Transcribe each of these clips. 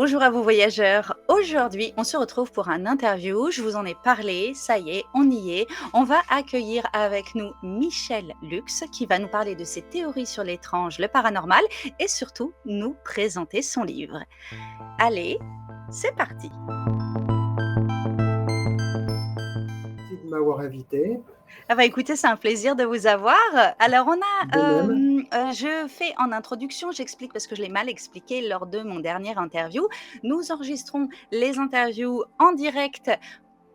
Bonjour à vous voyageurs. Aujourd'hui, on se retrouve pour un interview. Je vous en ai parlé, ça y est, on y est. On va accueillir avec nous Michel Lux qui va nous parler de ses théories sur l'étrange, le paranormal et surtout nous présenter son livre. Allez, c'est parti. Merci de m'avoir invité. Ah bah écoutez, c'est un plaisir de vous avoir. Alors De même. je fais en introduction, j'explique parce que je l'ai mal expliqué lors de mon dernière interview. Nous enregistrons les interviews en direct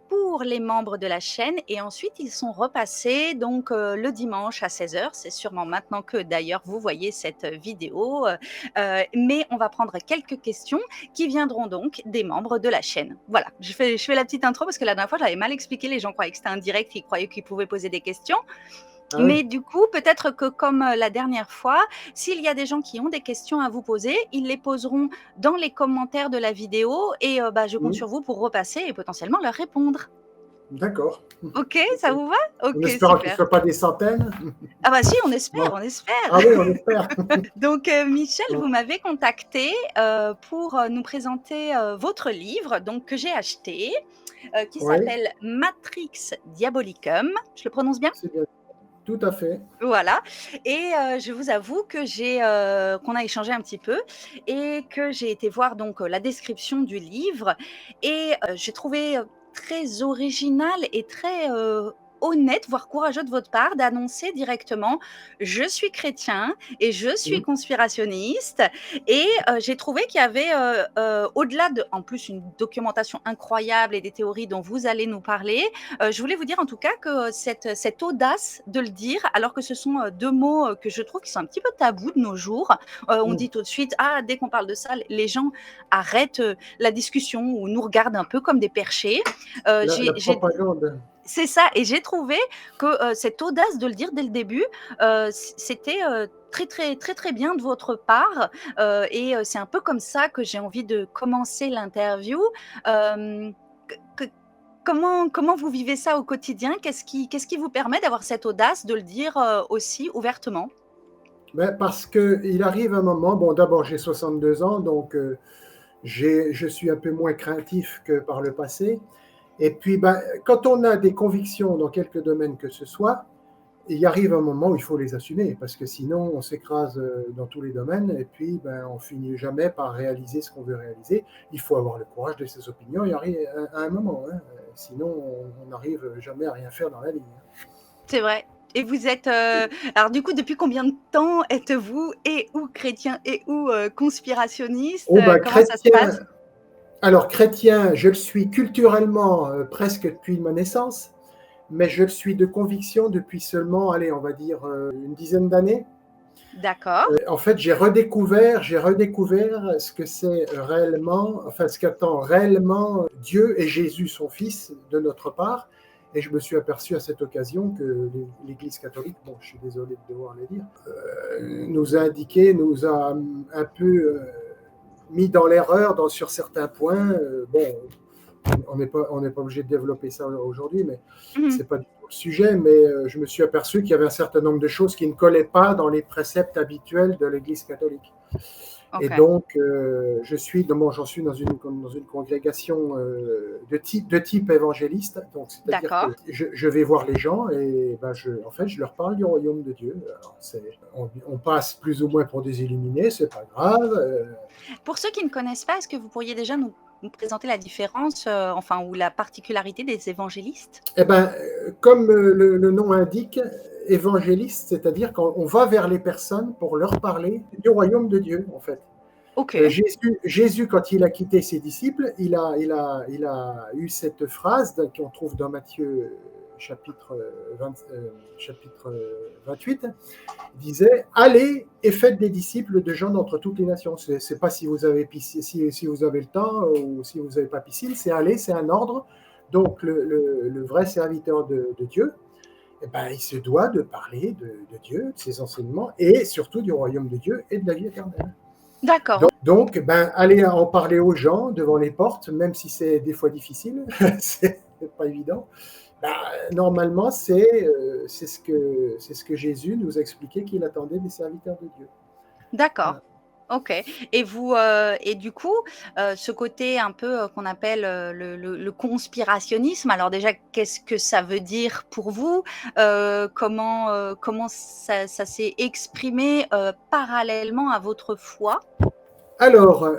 pour les membres de la chaîne et ensuite ils sont repassés donc le dimanche à 16h. C'est sûrement maintenant que d'ailleurs vous voyez cette vidéo, mais on va prendre quelques questions qui viendront donc des membres de la chaîne. Voilà, je fais la petite intro parce que la dernière fois j'avais mal expliqué, les gens croyaient que c'était un direct, ils croyaient qu'ils pouvaient poser des questions. Ah oui, Mais du coup, peut-être que comme la dernière fois, s'il y a des gens qui ont des questions à vous poser, ils les poseront dans les commentaires de la vidéo et je compte sur vous pour repasser et potentiellement leur répondre. d'accord. OK, Ok. ça vous va? En OK, espérant qu'il ne super. soit pas des centaines. Ah bah si, on espère, Bon. on espère. Ah oui, on espère. Donc Michel, Bon. vous m'avez contacté, pour, nous présenter, votre livre donc que j'ai acheté, qui Oui, s'appelle Matrix Diabolicum. Je le prononce bien? c'est bien. Tout à fait. Voilà et je vous avoue que qu'on a échangé un petit peu et que j'ai été voir donc, la description du livre et j'ai trouvé, très original et très, honnête, voire courageux de votre part d'annoncer directement: «Je suis chrétien et je suis Mm. conspirationniste» et j'ai trouvé qu'il y avait, au-delà de en plus une documentation incroyable et des théories dont vous allez nous parler, je voulais vous dire en tout cas que cette audace de le dire, alors que ce sont, 2 mots, que je trouve qui sont un petit peu tabous de nos jours. On Mm. dit tout de suite: «Ah, dès qu'on parle de ça, les gens arrêtent, la discussion ou nous regardent un peu comme des perchés». La J'ai propagande. c'est ça et j'ai trouvé que, cette audace de le dire dès le début, c'était, très, très, très, très bien de votre part, et c'est un peu comme ça que j'ai envie de commencer l'interview. Hem, que comment vous vivez ça au quotidien? Qu'est-ce qui vous permet d'avoir cette audace de le dire, aussi ouvertement? Ben, parce qu'il arrive un moment, bon, d'abord j'ai 62 ans, donc je suis un peu moins craintif que par le passé. Et puis, ben, quand on a des convictions dans quelque domaine que ce soit, il arrive un moment où il faut les assumer, parce que sinon on s'écrase dans tous les domaines, et puis ben, on finit jamais par réaliser ce qu'on veut réaliser. Il faut avoir le courage de ses opinions, il arrive à un moment, hein. Sinon on n'arrive jamais à rien faire dans la vie. C'est vrai et vous êtes, alors du coup, depuis combien de temps êtes-vous et ou chrétien et ou, conspirationniste? Oh ben Comment ça se passe? chrétien, alors chrétien, je le suis culturellement presque depuis ma naissance, mais je le suis de conviction depuis seulement, allez, on va dire une dizaine d'années. D'accord, En fait, j'ai redécouvert ce que c'est réellement, enfin ce qu'attend réellement Dieu et Jésus, son Fils, de notre part. Et je me suis aperçu à cette occasion que l'Église catholique, bon, je suis désolé de devoir le dire, nous a indiqué, nous a un peu mis dans l'erreur sur certains points. Bon, on n'est pas obligé de développer ça aujourd'hui, mais mmh. c'est pas du tout le sujet. Mais je me suis aperçu qu'il y avait un certain nombre de choses qui ne collaient pas dans les préceptes habituels de l'Église catholique. Et OK, donc, j'en suis dans une congrégation de type évangéliste. Donc, c'est-à-dire que d'accord. je vais voir les gens et ben, en fait, je leur parle du royaume de Dieu. Alors, on passe plus ou moins pour des illuminés, c'est pas grave. Pour ceux qui ne connaissent pas, est-ce que vous pourriez déjà nous présenter la différence, enfin ou la particularité des évangélistes? Eh ben, comme le nom indique, évangéliste, c'est-à-dire qu'on va vers les personnes pour leur parler du royaume de Dieu, en fait. OK, Jésus, quand il a quitté ses disciples, il a eu cette phrase qu'on trouve dans Matthieu chapitre, 20, chapitre 28, il disait « Allez et faites des disciples de gens d'entre toutes les nations ». C'est pas si vous avez si vous avez le temps ou si vous n'avez pas piscine, c'est aller, c'est un ordre. Donc le vrai serviteur de Dieu, eh ben, il se doit de parler de Dieu, de ses enseignements et surtout du royaume de Dieu et de la vie éternelle. d'accord. Donc, ben, aller en parler aux gens devant les portes, même si c'est des fois difficile, c'est pas évident. Ben, normalement, c'est ce que Jésus nous a expliqué qu'il attendait des serviteurs de Dieu. D'accord. Voilà. OK. Et du coup, ce côté un peu, qu'on appelle, le conspirationnisme, alors déjà, qu'est-ce que ça veut dire pour vous? Comment ça s'est exprimé, parallèlement à votre foi? Alors,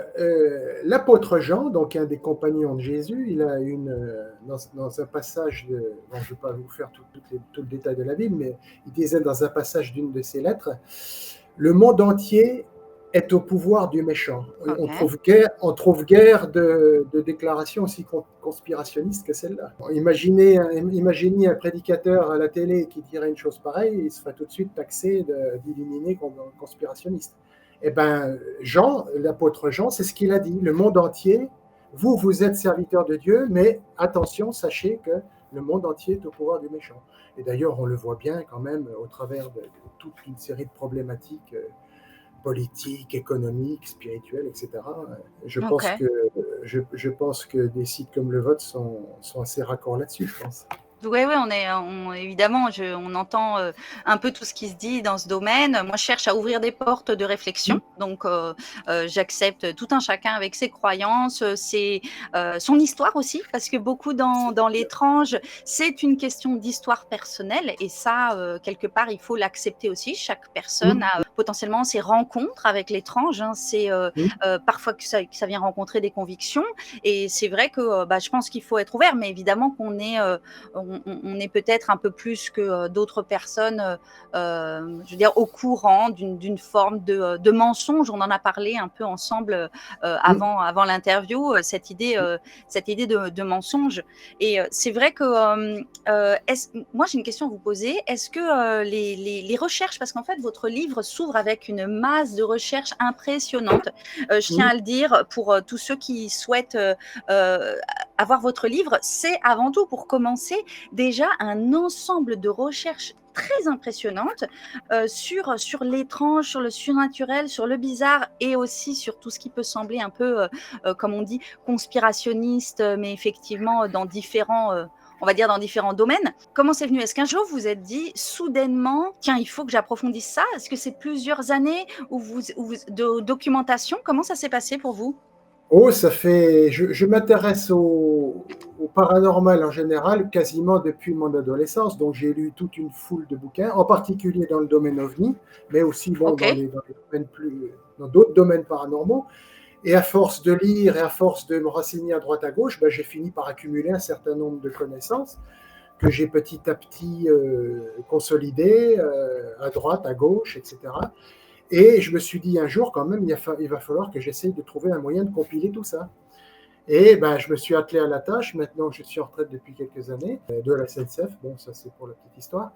l'apôtre Jean, donc un des compagnons de Jésus, il a dans un passage, bon, je ne vais pas vous faire tout le détail de la Bible, mais il disait dans un passage d'une de ses lettres, le monde entier est au pouvoir du méchant. OK. On trouve guère de déclarations aussi conspirationnistes que celle-là. Bon, imaginez un prédicateur à la télé qui dirait une chose pareille, il serait tout de suite taxé d'illuminer comme conspirationniste. Eh bien, l'apôtre Jean, c'est ce qu'il a dit. Le monde entier, vous êtes serviteurs de Dieu, mais attention, sachez que le monde entier est au pouvoir du méchant. Et d'ailleurs, on le voit bien quand même au travers de toute une série de problématiques politiques, économiques, spirituelles, etc. Je pense OK. que, je pense que des sites comme le vôtre sont assez raccords là-dessus, je pense. Ouais, ouais, évidemment, on entend, un peu tout ce qui se dit dans ce domaine. Moi, je cherche à ouvrir des portes de réflexion, donc j'accepte tout un chacun avec ses croyances, son histoire aussi, parce que beaucoup dans l'étrange, c'est une question d'histoire personnelle et ça, quelque part, il faut l'accepter aussi. Chaque personne a, potentiellement ses rencontres avec l'étrange, hein. Parfois que ça vient rencontrer des convictions et c'est vrai que, bah, je pense qu'il faut être ouvert, mais évidemment on est peut-être un peu plus que d'autres personnes, je veux dire, au courant d'une forme de mensonge. On en a parlé un peu ensemble avant l'interview, cette idée de mensonge. Et c'est vrai que moi j'ai une question à vous poser. Est-ce que les recherches, parce qu'en fait votre livre s'ouvre avec une masse de recherches impressionnante. Je tiens à le dire pour tous ceux qui souhaitent avoir votre livre, c'est avant tout pour commencer déjà un ensemble de recherches très impressionnantes sur l'étrange, sur le surnaturel, sur le bizarre et aussi sur tout ce qui peut sembler un peu, comme on dit, conspirationniste, mais effectivement on va dire dans différents domaines. Comment c'est venu? Est-ce qu'un jour vous vous êtes dit soudainement, tiens, il faut que j'approfondisse ça? Est-ce que c'est plusieurs années de documentation? Comment ça s'est passé pour vous? Oh, je m'intéresse au paranormal en général quasiment depuis mon adolescence, donc j'ai lu toute une foule de bouquins, en particulier dans le domaine OVNI, mais aussi bon, Ok, dans d'autres domaines paranormaux. Et à force de lire et à force de me renseigner à droite à gauche, ben, j'ai fini par accumuler un certain nombre de connaissances que j'ai petit à petit consolidées à droite, à gauche, etc. Et je me suis dit un jour, quand même, il va falloir que j'essaye de trouver un moyen de compiler tout ça. Et ben, je me suis attelé à la tâche. Maintenant, je suis en retraite depuis quelques années de la SNCF. Bon, ça, c'est pour la petite histoire.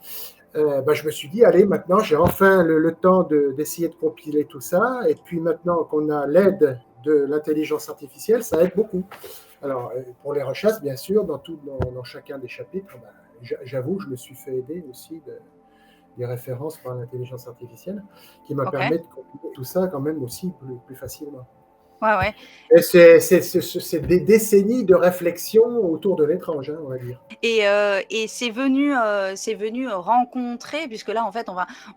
Ben, je me suis dit, allez, maintenant, j'ai enfin le temps d'essayer de compiler tout ça. Et puis maintenant qu'on a l'aide de l'intelligence artificielle, ça aide beaucoup. Alors, pour les recherches, bien sûr, dans chacun des chapitres, ben, j'avoue, je me suis fait aider aussi des références par l'intelligence artificielle qui m'a ok. permis de compiler tout ça quand même aussi plus facilement. Ouais, ouais. Et c'est des décennies de réflexion autour de l'étrange, hein, on va dire. Et c'est venu rencontrer, puisque là, en fait,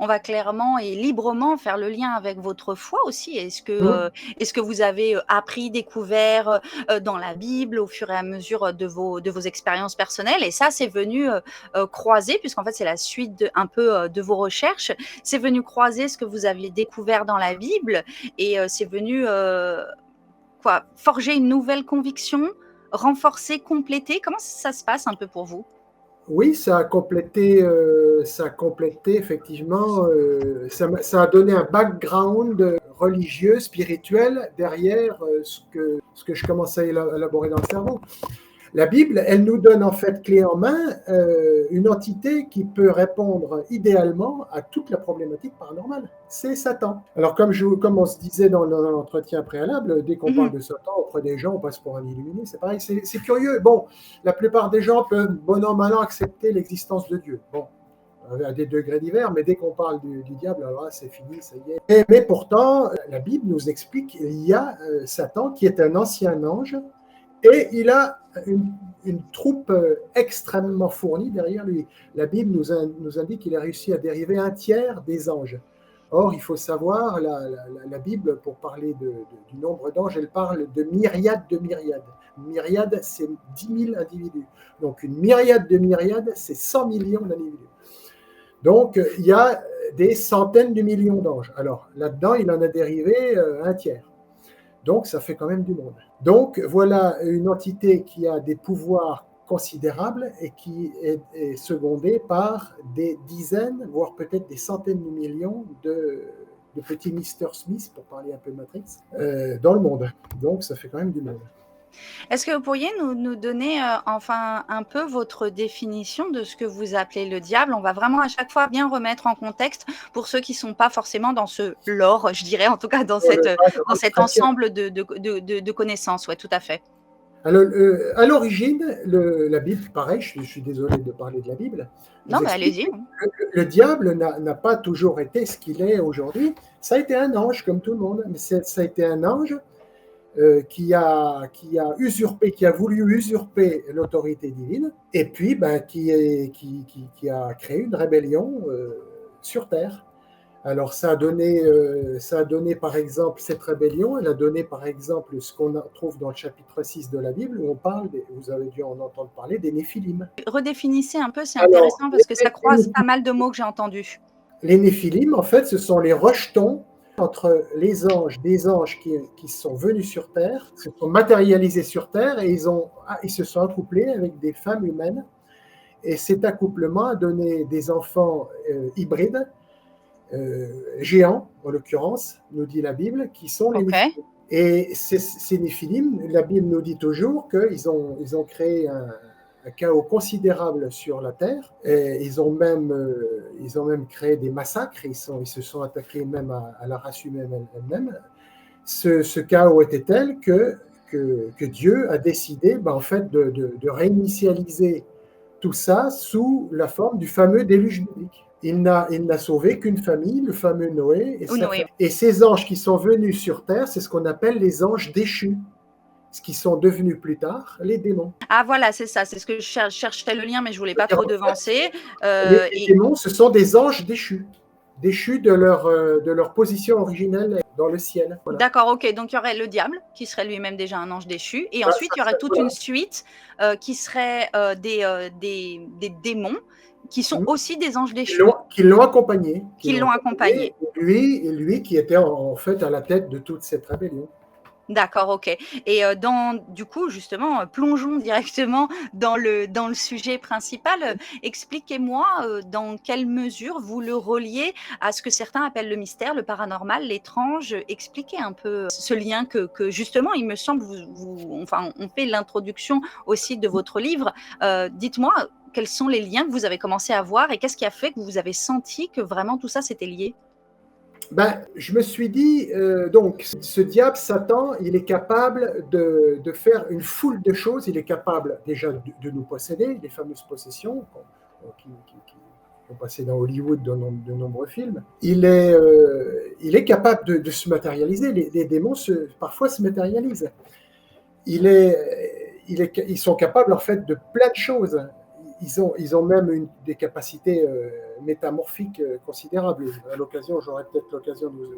on va clairement et librement faire le lien avec votre foi aussi. Mmh. Est-ce que vous avez appris, découvert dans la Bible au fur et à mesure de vos expériences personnelles? Et ça, c'est venu croiser, puisqu'en fait, c'est la suite un peu de vos recherches. C'est venu croiser ce que vous aviez découvert dans la Bible et c'est venu quoi, forger une nouvelle conviction, renforcer, compléter? Comment ça se passe un peu pour vous? Oui, ça a complété effectivement, ça a donné un background religieux, spirituel derrière ce que je commençais à élaborer dans le cerveau. La Bible, elle nous donne en fait clé en main une entité qui peut répondre idéalement à toute la problématique paranormale. C'est Satan. Alors comme on se disait dans l'entretien préalable, dès qu'on parle Mmh. de Satan auprès des gens, on passe pour un illuminé. C'est pareil, c'est curieux. Bon, la plupart des gens peuvent bon an mal an accepter l'existence de Dieu. Bon, à des degrés divers, mais dès qu'on parle du diable, alors là, c'est fini, ça y est. Mais pourtant, la Bible nous explique qu'il y a Satan qui est un ancien ange et il a une troupe extrêmement fournie derrière lui. La Bible nous indique qu'il a réussi à dériver un tiers des anges. Or, il faut savoir, la Bible, pour parler du nombre d'anges, elle parle de myriades de myriades. Une myriade, c'est 10 000 individus. Donc, une myriade de myriades, c'est 100 millions d'individus. Donc, il y a des centaines de millions d'anges. Alors, là-dedans, il en a dérivé un tiers. Donc, ça fait quand même du monde. Donc, voilà une entité qui a des pouvoirs considérables et qui est secondée par des dizaines, voire peut-être des centaines de millions de petits Mr. Smith, pour parler un peu de Matrix, dans le monde. Donc, ça fait quand même du monde. Est-ce que vous pourriez nous donner enfin un peu votre définition de ce que vous appelez le diable? On va vraiment à chaque fois bien remettre en contexte pour ceux qui ne sont pas forcément dans ce lore, je dirais, en tout cas dans cet ensemble de connaissances. Ouais, tout à fait. Alors, à l'origine, la Bible, pareil, je suis désolé de parler de la Bible. Non, mais allez-y. Le diable n'a pas toujours été ce qu'il est aujourd'hui. Ça a été un ange, comme tout le monde, mais ça a été un ange qui a usurpé, qui a voulu usurper l'autorité divine, et puis qui a créé une rébellion sur Terre. Alors ça a donné par exemple cette rébellion, elle a donné par exemple ce qu'on trouve dans le chapitre 6 de la Bible, où on parle, vous avez dû en entendre parler, des Néphilim. Redéfinissez un peu, c'est intéressant parce que ça croise pas mal de mots que j'ai entendus. Les Néphilim, en fait, ce sont les rejetons entre les anges, des anges qui sont venus sur Terre, se sont matérialisés sur Terre et ils se sont accouplés avec des femmes humaines. Et cet accouplement a donné des enfants hybrides, géants, en l'occurrence, nous dit la Bible, qui sont les Néphilim. Et ces Néphilim, la Bible nous dit toujours qu'ils ont créé un chaos considérable sur la Terre. Et ils ont même créé des massacres. Ils se sont attaqués même à la race humaine elle-même. Ce chaos était tel que Dieu a décidé en fait, de réinitialiser tout ça sous la forme du fameux déluge biblique. Il n'a sauvé qu'une famille, le fameux Noé. Et ces anges qui sont venus sur Terre, c'est ce qu'on appelle les anges déchus, ce qui sont devenus plus tard les démons. Ah voilà, c'est ça, c'est ce que je cherchais le lien, mais je ne voulais pas trop devancer. Les démons, ce sont des anges déchus de leur position originelle dans le ciel. Voilà. D'accord, ok, donc il y aurait le diable, qui serait lui-même déjà un ange déchu, et ensuite il y aurait toute une suite qui serait des démons, qui sont aussi des anges déchus. Qui l'ont accompagné. Et lui qui était en fait à la tête de toute cette rébellion. D'accord, ok. Et du coup, justement, plongeons directement dans le sujet principal. Expliquez-moi dans quelle mesure vous le reliez à ce que certains appellent le mystère, le paranormal, l'étrange. Expliquez un peu ce lien que justement, il me semble, on fait l'introduction aussi de votre livre. Dites-moi, quels sont les liens que vous avez commencé à voir et qu'est-ce qui a fait que vous avez senti que vraiment tout ça s'était lié ? Je me suis dit, donc, ce diable, Satan, il est capable de faire une foule de choses. Il est capable déjà de nous posséder, les fameuses possessions qui ont passé dans Hollywood de nombreux films. Il est capable de se matérialiser. Les démons, parfois, se matérialisent. Ils sont capables, en fait, de plein de choses. Ils ont même des capacités métamorphiques considérables. À l'occasion, j'aurai peut-être l'occasion de vous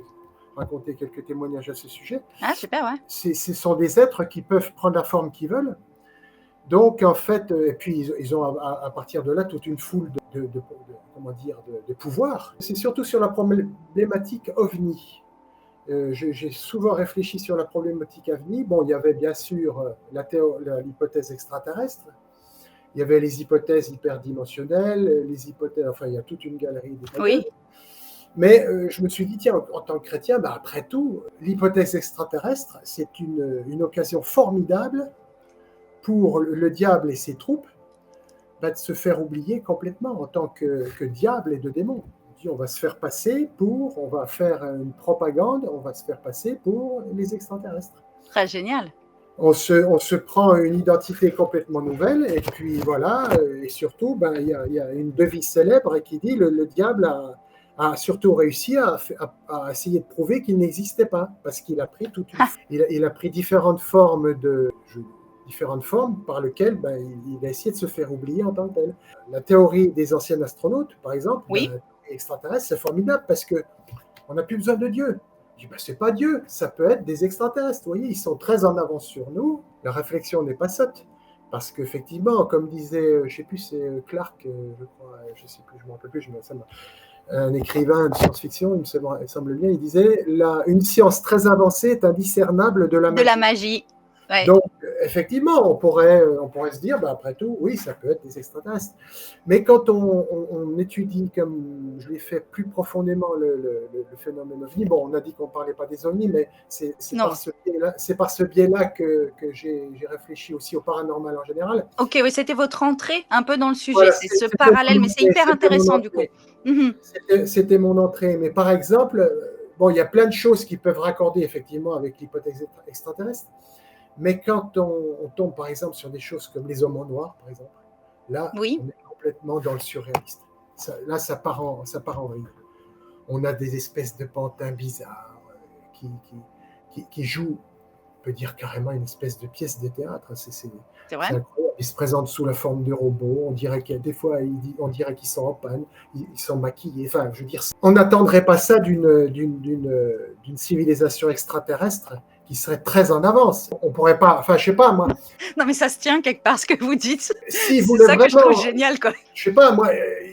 raconter quelques témoignages à ce sujet. Ah, super, ouais. Ce sont des êtres qui peuvent prendre la forme qu'ils veulent. Donc, en fait, et puis ils ont à partir de là toute une foule de pouvoirs. C'est surtout sur la problématique OVNI. J'ai souvent réfléchi sur la problématique OVNI. Bon, il y avait bien sûr l'hypothèse extraterrestre. Il y avait les hypothèses hyperdimensionnelles, les hypothèses, enfin, il y a toute une galerie d'hypothèses. Oui. Mais je me suis dit, tiens, en tant que chrétien, après tout, l'hypothèse extraterrestre, c'est une occasion formidable pour le diable et ses troupes de se faire oublier complètement en tant que diable et de démon. On va se faire passer on va faire une propagande, on va se faire passer pour les extraterrestres. Très génial. On se prend une identité complètement nouvelle, et puis voilà, et surtout, il y a une devise célèbre qui dit le diable a surtout réussi à essayer de prouver qu'il n'existait pas, parce qu'il a pris il a pris différentes formes par lesquelles il a essayé de se faire oublier en tant que tel. La théorie des anciens astronautes, par exemple, oui. Extraterrestre, c'est formidable parce que on n'a plus besoin de Dieu. Je dis, ben, c'est pas Dieu, ça peut être des extraterrestres. Vous voyez, ils sont très en avance sur nous. La réflexion n'est pas sotte. Parce qu'effectivement, comme disait, je ne sais plus, c'est Clark, je crois, je ne sais plus, je ne me rappelle plus, un écrivain de science-fiction, il me semble bien, il disait une science très avancée est indiscernable de la magie. De la magie. Ouais. Donc, effectivement, on pourrait se dire, bah, après tout, oui, ça peut être des extraterrestres. Mais quand on étudie, comme je l'ai fait plus profondément, le phénomène ovni, bon, on a dit qu'on ne parlait pas des ovnis, mais c'est par ce biais-là que j'ai réfléchi aussi au paranormal en général. Ok, oui, c'était votre entrée un peu dans le sujet, voilà, c'est ce parallèle, mais c'est hyper intéressant du coup. C'était mon entrée, mais par exemple, bon, il y a plein de choses qui peuvent raccorder effectivement avec l'hypothèse extraterrestre. Mais quand on tombe, par exemple, sur des choses comme les hommes en noir, par exemple, là, oui. on est complètement dans le surréaliste. Là, ça part en vrille. On a des espèces de pantins bizarres qui jouent, on peut dire carrément une espèce de pièce de théâtre. C'est vrai. Incroyable. Ils se présentent sous la forme de robots. On dirait des fois, on dirait qu'ils sont en panne. Ils sont maquillés. Enfin, je veux dire, on n'attendrait pas ça d'une civilisation extraterrestre qui serait très en avance. On pourrait pas, enfin, je sais pas, moi. Non, mais ça se tient quelque part, ce que vous dites. Si c'est ça que je trouve génial, quoi. Je sais pas, moi,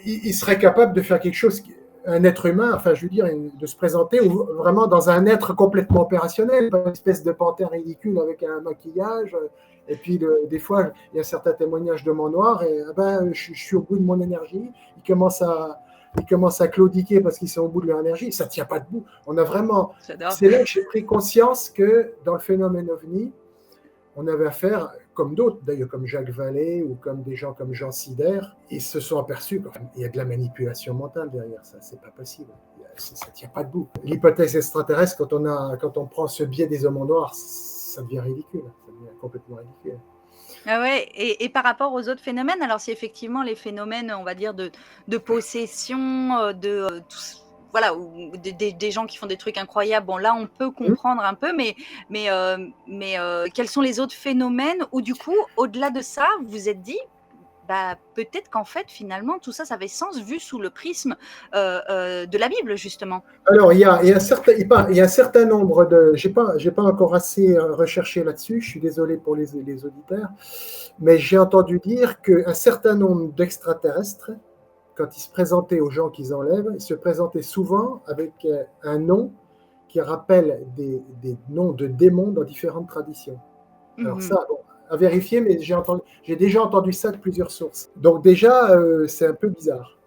il serait capable de faire quelque chose, un être humain, enfin, je veux dire, de se présenter vraiment dans un être complètement opérationnel, pas une espèce de panthère ridicule avec un maquillage. Et puis, des fois, il y a certains témoignages de mon noir, et ben, je suis au bout de mon énergie. Ils commencent à claudiquer parce qu'ils sont au bout de leur énergie. Ça ne tient pas debout. On a vraiment. C'est là que j'ai pris conscience que dans le phénomène ovni, on avait affaire, comme d'autres, d'ailleurs comme Jacques Vallée ou comme des gens comme Jean Sider, ils se sont aperçus qu'il y a de la manipulation mentale derrière ça. C'est pas possible. Ça ne tient pas debout. L'hypothèse extraterrestre, quand on prend ce biais des hommes en noir, ça devient ridicule. Ça devient complètement ridicule. Ah ouais, et par rapport aux autres phénomènes, alors si effectivement les phénomènes, on va dire, de possession, voilà, ou des gens qui font des trucs incroyables, bon là on peut comprendre un peu, mais quels sont les autres phénomènes où du coup, au-delà de ça, vous vous êtes dit, bah, peut-être qu'en fait, finalement, tout ça, ça avait sens vu sous le prisme de la Bible, justement. Alors, il y a un certain nombre de... Je n'ai pas encore assez recherché là-dessus, je suis désolé pour les auditeurs, mais j'ai entendu dire qu'un certain nombre d'extraterrestres, quand ils se présentaient aux gens qu'ils enlèvent, ils se présentaient souvent avec un nom qui rappelle des noms de démons dans différentes traditions. Alors ça, bon, à vérifier, mais j'ai déjà entendu ça de plusieurs sources. Donc déjà, c'est un peu bizarre.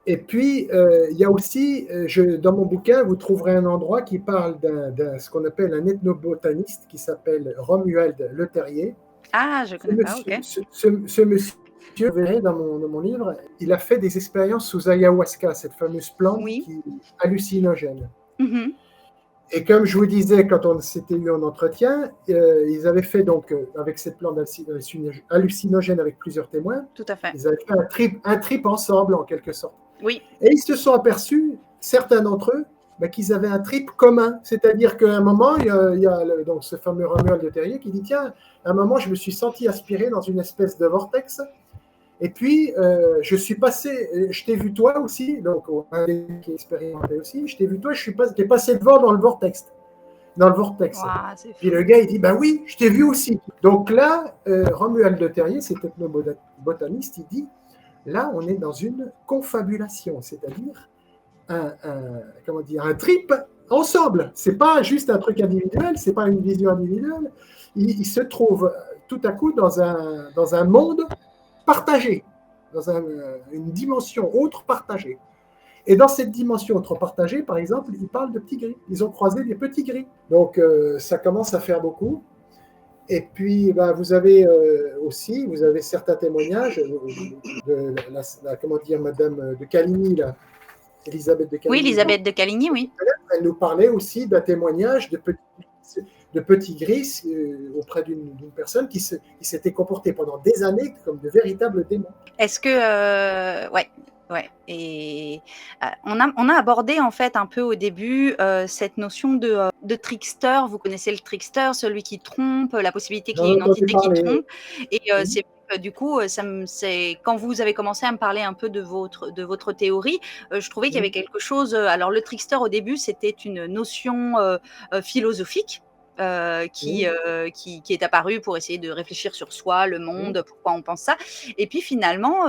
Et puis, il y a aussi, dans mon bouquin, vous trouverez un endroit qui parle ce qu'on appelle un ethnobotaniste qui s'appelle Romuald Le Terrier. Ah, je connais pas, ok. Ce monsieur, vous verrez dans mon livre, il a fait des expériences sous ayahuasca, cette fameuse plante qui est hallucinogène. Et comme je vous disais, quand on s'était eu en entretien, ils avaient fait donc, avec cette plante hallucinogène avec plusieurs témoins, tout à fait. Ils avaient fait un trip ensemble, en quelque sorte. Oui. Et ils se sont aperçus, certains d'entre eux, qu'ils avaient un trip commun. C'est-à-dire qu'à un moment, il y a donc ce fameux Romuald Le Terrier qui dit, tiens, à un moment, je me suis senti aspiré dans une espèce de vortex. Et puis, je suis passé, je t'ai vu toi aussi, donc un des qui est expérimenté aussi, je t'ai vu toi, t'es passé devant dans le vortex. Wow, puis le gars, il dit, ben oui, je t'ai vu aussi. Donc là, Romuald Le Terrier, cet ethnobotaniste, il dit, là, on est dans une confabulation, c'est-à-dire un trip ensemble. C'est pas juste un truc individuel, c'est pas une vision individuelle. Il se trouve tout à coup dans un monde partagé, dans une dimension autre partagée. Et dans cette dimension autre partagée, par exemple, ils parlent de petits gris. Ils ont croisé des petits gris. Donc, ça commence à faire beaucoup. Et puis, vous avez aussi, certains témoignages de Madame de Caligny, là, Elisabeth de Caligny. Oui, Elisabeth de Caligny, oui. Elle nous parlait aussi d'un témoignage de petits gris auprès d'une personne qui s'était comportée pendant des années comme de véritables démons. Est-ce que, ouais, Ouais et on a abordé en fait un peu au début, cette notion de trickster. Vous connaissez le trickster, celui qui trompe, la possibilité qu'il J'en y ait ai une entendu entité qui parler, oui. trompe et Mhm. c'est vrai que du coup, ça me c'est quand vous avez commencé à me parler un peu de votre théorie, je trouvais qu'il y avait Mhm. quelque chose, alors le trickster au début, c'était une notion, philosophique, Mhm. qui est apparue pour essayer de réfléchir sur soi, le Mhm. monde, pourquoi on pense ça et puis finalement,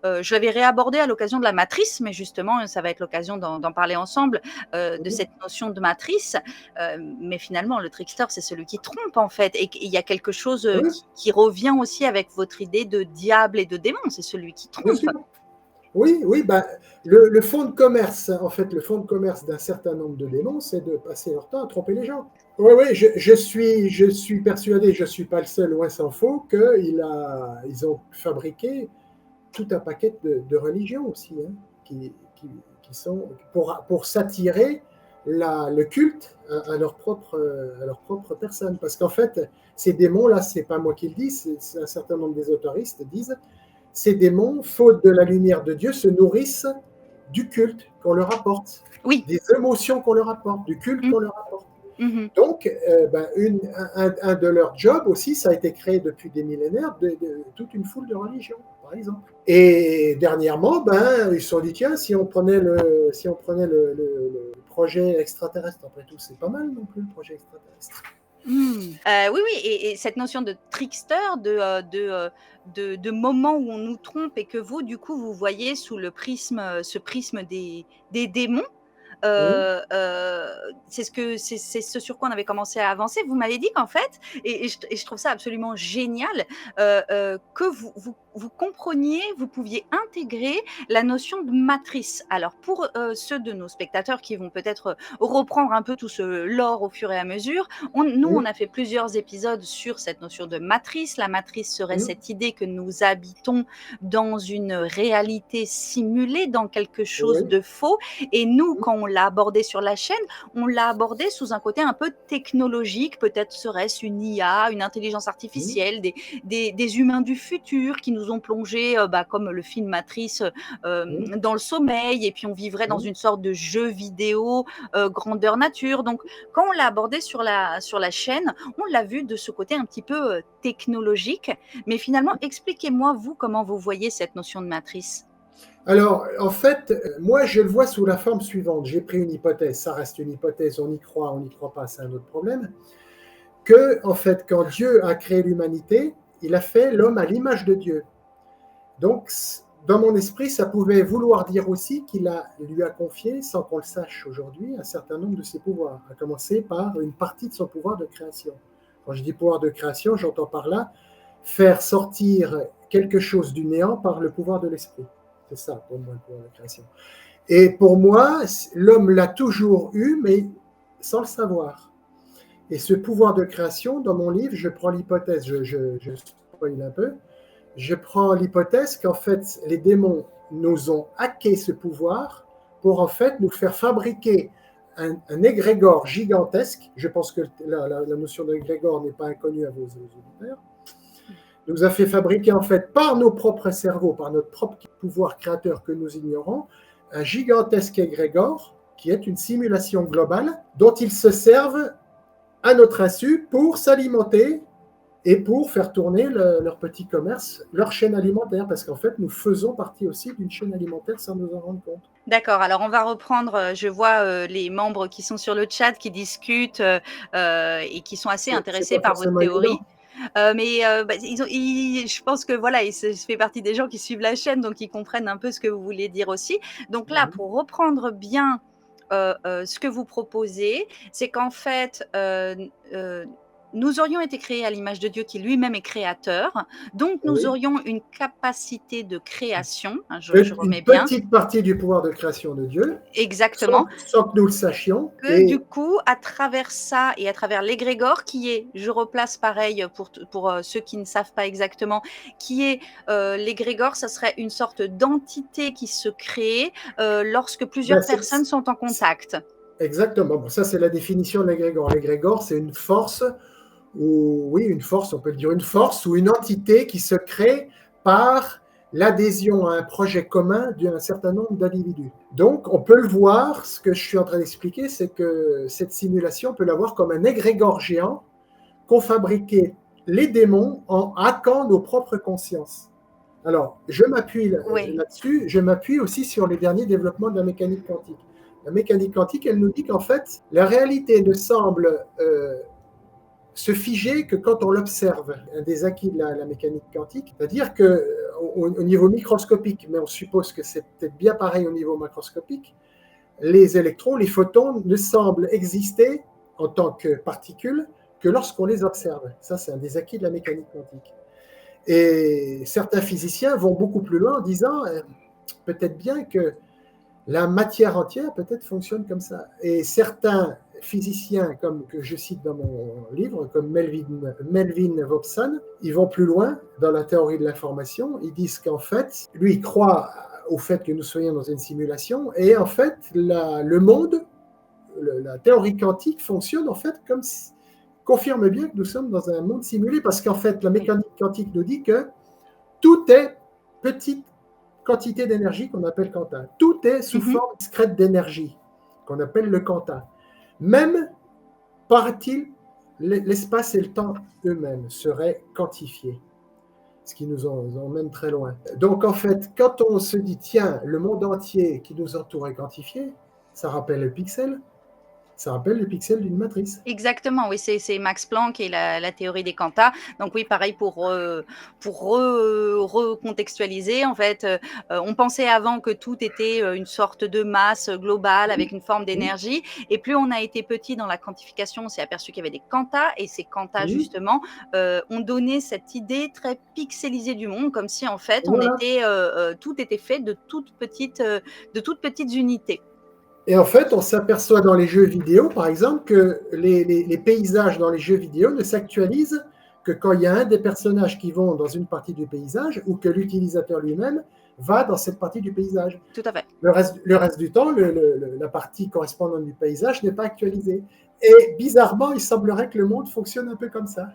je l'avais réabordé à l'occasion de la matrice, mais justement, ça va être l'occasion d'en parler ensemble, de Mhm. cette notion de matrice. Mais finalement, le trickster, c'est celui qui trompe, en fait. Et il y a quelque chose Oui, qui revient aussi avec votre idée de diable et de démon, c'est celui qui bien trompe. sûr. Oui, oui, ben, le fonds de commerce, en fait, le fonds de commerce d'un certain nombre de démons, c'est de passer leur temps à tromper les gens. Oui, oui, je suis persuadé, je ne suis pas le seul, loin s'en faut, ils ont fabriqué tout un paquet de religions aussi, hein, qui sont pour s'attirer le culte à leur propre personne. Parce qu'en fait, ces démons-là, c'est pas moi qui le dis, c'est un certain nombre des autoristes disent, ces démons, faute de la lumière de Dieu, se nourrissent du culte qu'on leur apporte, Oui. des émotions qu'on leur apporte, du culte Mmh. qu'on leur apporte. Mmh. Donc, ben, un de leurs jobs aussi, ça a été créé depuis des millénaires, de toute une foule de religions, par exemple. Et dernièrement, ben, ils se sont dit, tiens, si on prenait le projet extraterrestre, après tout, c'est pas mal non plus, le projet extraterrestre. Mmh. Oui, oui et cette notion de trickster, de moment où on nous trompe et que vous, du coup, vous voyez sous le prisme, ce prisme des démons. Mmh, C'est ce sur quoi on avait commencé à avancer. Vous m'avez dit qu'en fait et je trouve ça absolument génial, que vous compreniez, vous pouviez intégrer la notion de matrice. Alors pour, ceux de nos spectateurs qui vont peut-être, reprendre un peu tout ce lore au fur et à mesure, on mmh, a fait plusieurs épisodes sur cette notion de matrice. La matrice serait mmh, cette idée que nous habitons dans une réalité simulée, dans quelque chose oui, de faux et nous, mmh, quand on l'a abordé sur la chaîne, on l'a abordé sous un côté un peu technologique. Peut-être serait-ce une IA, une intelligence mmh, artificielle, des humains du futur qui nous ont plongés, comme le film Matrice, mmh, dans le sommeil et puis on vivrait dans mmh. une sorte de jeu vidéo, grandeur nature. Donc quand on l'a abordé sur la chaîne, on l'a vu de ce côté un petit peu, technologique. Mais finalement, expliquez-moi, vous, comment vous voyez cette notion de matrice? Alors, en fait, moi, je le vois sous la forme suivante. J'ai pris une hypothèse, ça reste une hypothèse, on n'y croit pas, c'est un autre problème. Que, en fait, quand Dieu a créé l'humanité, il a fait l'homme à l'image de Dieu. Donc, dans mon esprit, ça pouvait vouloir dire aussi lui a confié, sans qu'on le sache aujourd'hui, un certain nombre de ses pouvoirs, à commencer par une partie de son pouvoir de création. Quand je dis pouvoir de création, j'entends par là faire sortir quelque chose du néant par le pouvoir de l'esprit. C'est ça, pour moi, le pouvoir de création. Et pour moi, l'homme l'a toujours eu, mais sans le savoir. Et ce pouvoir de création, dans mon livre, je prends l'hypothèse, je spoil un peu, je prends l'hypothèse qu'en fait, les démons nous ont hacké ce pouvoir pour en fait nous faire fabriquer un égrégore gigantesque. Je pense que la notion d'égrégore n'est pas inconnue à vos auditeurs. Nous a fait fabriquer en fait par nos propres cerveaux, par notre propre pouvoir créateur que nous ignorons, un gigantesque égrégore qui est une simulation globale dont ils se servent à notre insu pour s'alimenter et pour faire tourner leur petit commerce, leur chaîne alimentaire, parce qu'en fait, nous faisons partie aussi d'une chaîne alimentaire sans nous en rendre compte. D'accord, alors on va reprendre, je vois, les membres qui sont sur le chat qui discutent, et qui sont assez C'est intéressés pas par votre forcément évident. théorie. Mais, je pense que voilà, ça fait partie des gens qui suivent la chaîne, donc ils comprennent un peu ce que vous voulez dire aussi. Donc là, Mhm. pour reprendre bien, ce que vous proposez, c'est qu'en fait, nous aurions été créés à l'image de Dieu qui lui-même est créateur, donc nous Oui. aurions une capacité de création, hein, je Une remets bien. petite partie du pouvoir de création de Dieu, Exactement. sans que nous le sachions, Que du et coup, à travers ça et à travers l'égrégore qui est, je replace pareil pour ceux qui ne savent pas exactement, qui est, l'égrégore, ça serait une sorte d'entité qui se crée, lorsque ben, plusieurs personnes sont en c'est- contact. exactement. Bon, ça, c'est la définition de l'égrégore. L'égrégore, c'est une force, ou oui, une force, on peut le dire, une force ou une entité qui se crée par l'adhésion à un projet commun d'un certain nombre d'individus. Donc, on peut le voir, ce que je suis en train d'expliquer, c'est que cette simulation, on peut la voir comme un égrégore géant qu'ont fabriqué les démons en hackant nos propres consciences. Alors, je m'appuie Oui. là-dessus, je m'appuie aussi sur les derniers développements de la mécanique quantique. La mécanique quantique, elle nous dit qu'en fait, la réalité ne semble se figer que quand on l'observe. Un des acquis de la mécanique quantique, c'est-à-dire qu'au niveau microscopique, mais on suppose que c'est peut-être bien pareil au niveau macroscopique, les électrons, les photons ne semblent exister en tant que particules que lorsqu'on les observe. Ça, c'est un des acquis de la mécanique quantique. Et certains physiciens vont beaucoup plus loin en disant peut-être bien que la matière entière peut-être fonctionne comme ça. Et certains physiciens, comme que je cite dans mon livre, comme Melvin Hobson, ils vont plus loin dans la théorie de l'information. Ils disent qu'en fait, lui, il croit au fait que nous soyons dans une simulation, et en fait, le monde, la théorie quantique fonctionne en fait comme confirme bien que nous sommes dans un monde simulé, parce qu'en fait, la mécanique quantique nous dit que tout est petite quantité d'énergie qu'on appelle quanta. Tout est sous forme discrète d'énergie qu'on appelle le quanta. Même, paraît-il, l'espace et le temps eux-mêmes seraient quantifiés, ce qui nous emmène très loin. Donc en fait, quand on se dit, tiens, le monde entier qui nous entoure est quantifié, ça rappelle le pixel. Ça rappelle le pixel d'une matrice. Exactement, oui, c'est Max Planck et la théorie des quantas. Donc oui, pareil pour recontextualiser, en fait, on pensait avant que tout était une sorte de masse globale avec une forme d'énergie, et plus on a été petit dans la quantification, on s'est aperçu qu'il y avait des quantas, et ces quantas, justement, ont donné cette idée très pixelisée du monde, comme si en fait tout était fait de toutes petites unités. Et en fait, on s'aperçoit dans les jeux vidéo, par exemple, que les paysages dans les jeux vidéo ne s'actualisent que quand il y a un des personnages qui vont dans une partie du paysage, ou que l'utilisateur lui-même va dans cette partie du paysage. Tout à fait. Le reste du temps, la partie correspondante du paysage n'est pas actualisée. Et bizarrement, il semblerait que le monde fonctionne un peu comme ça.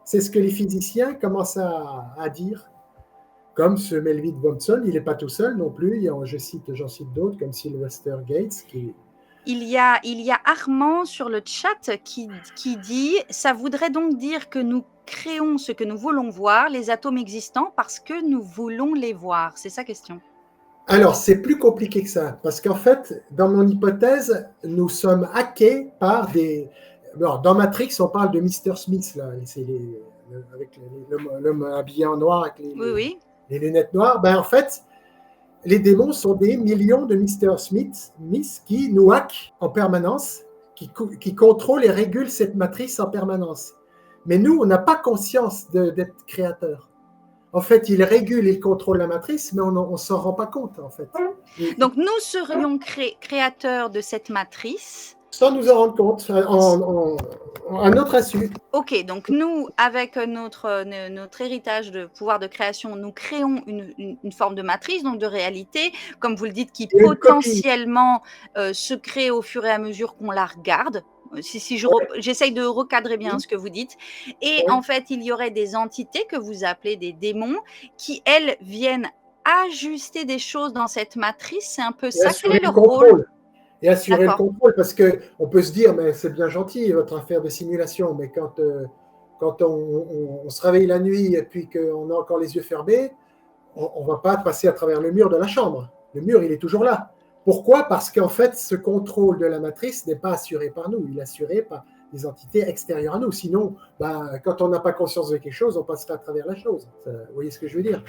C'est ce que les physiciens commencent à dire. Comme ce Melvin Hobson, il n'est pas tout seul non plus. J'en cite d'autres comme Sylvester Gates. Il y a Armand sur le chat qui dit « Ça voudrait donc dire que nous créons ce que nous voulons voir, les atomes existants, parce que nous voulons les voir ». C'est sa question. Alors, c'est plus compliqué que ça. Parce qu'en fait, dans mon hypothèse, nous sommes hackés par des... Alors, dans Matrix, on parle de Mr. Smith, là. C'est avec l'homme habillé en noir avec les lunettes noires. Ben, en fait, les démons sont des millions de Mr. Smith qui nous hackent en permanence, qui contrôlent et régulent cette matrice en permanence. Mais nous, on n'a pas conscience d'être créateurs. En fait, ils régulent, ils contrôlent la matrice, mais on ne s'en rend pas compte, en fait. Donc, nous serions créateurs de cette matrice. Sans nous en rendre compte, à notre insu. Ok, donc nous, avec notre héritage de pouvoir de création, nous créons une forme de matrice, donc de réalité, comme vous le dites, qui potentiellement se crée au fur et à mesure qu'on la regarde. J'essaye de recadrer bien ce que vous dites. Et en fait, il y aurait des entités que vous appelez des démons qui, elles, viennent ajuster des choses dans cette matrice. C'est un peu ça. Quel est leur rôle ? Et assurer le contrôle, parce qu'on peut se dire, mais c'est bien gentil votre affaire de simulation, mais quand on se réveille la nuit et puis qu'on a encore les yeux fermés, on ne va pas passer à travers le mur de la chambre. Le mur, il est toujours là. Pourquoi ? Parce qu'en fait, ce contrôle de la matrice n'est pas assuré par nous, il est assuré par des entités extérieures à nous. Sinon, quand on n'a pas conscience de quelque chose, on passerait à travers la chose. Vous voyez ce que je veux dire ?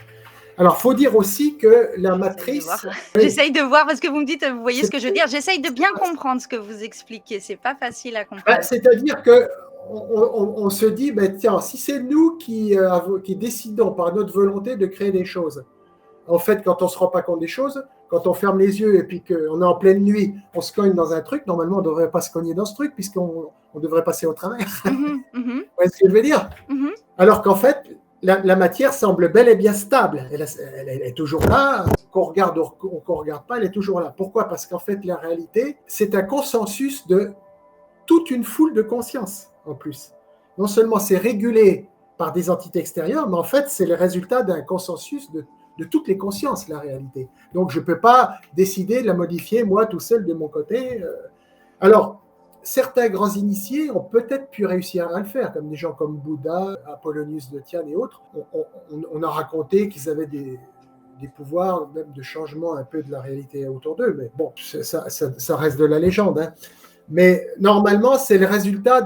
Alors, il faut dire aussi que la matrice... J'essaye de voir parce que vous me dites, vous voyez ce que je veux dire. J'essaye de bien comprendre ce que vous expliquez. Ce n'est pas facile à comprendre. C'est-à-dire qu'on se dit, tiens, si c'est nous qui décidons par notre volonté de créer des choses, en fait, quand on ne se rend pas compte des choses, quand on ferme les yeux et puis qu'on est en pleine nuit, on se cogne dans un truc, normalement, on ne devrait pas se cogner dans ce truc puisqu'on devrait passer au travers. Vous voyez ce que je veux dire ? Alors qu'en fait, la matière semble bel et bien stable. Elle est toujours là, qu'on regarde ou qu'on ne regarde pas, elle est toujours là. Pourquoi ? Parce qu'en fait, la réalité, c'est un consensus de toute une foule de consciences, en plus. Non seulement c'est régulé par des entités extérieures, mais en fait, c'est le résultat d'un consensus de de toutes les consciences, la réalité. Donc, je ne peux pas décider de la modifier, moi, tout seul, de mon côté. Alors, certains grands initiés ont peut-être pu réussir à le faire, comme des gens comme Bouddha, Apollonius de Tyane et autres. On a raconté qu'ils avaient des pouvoirs même de changement un peu de la réalité autour d'eux, mais bon, ça reste de la légende. Hein. Mais normalement, c'est le résultat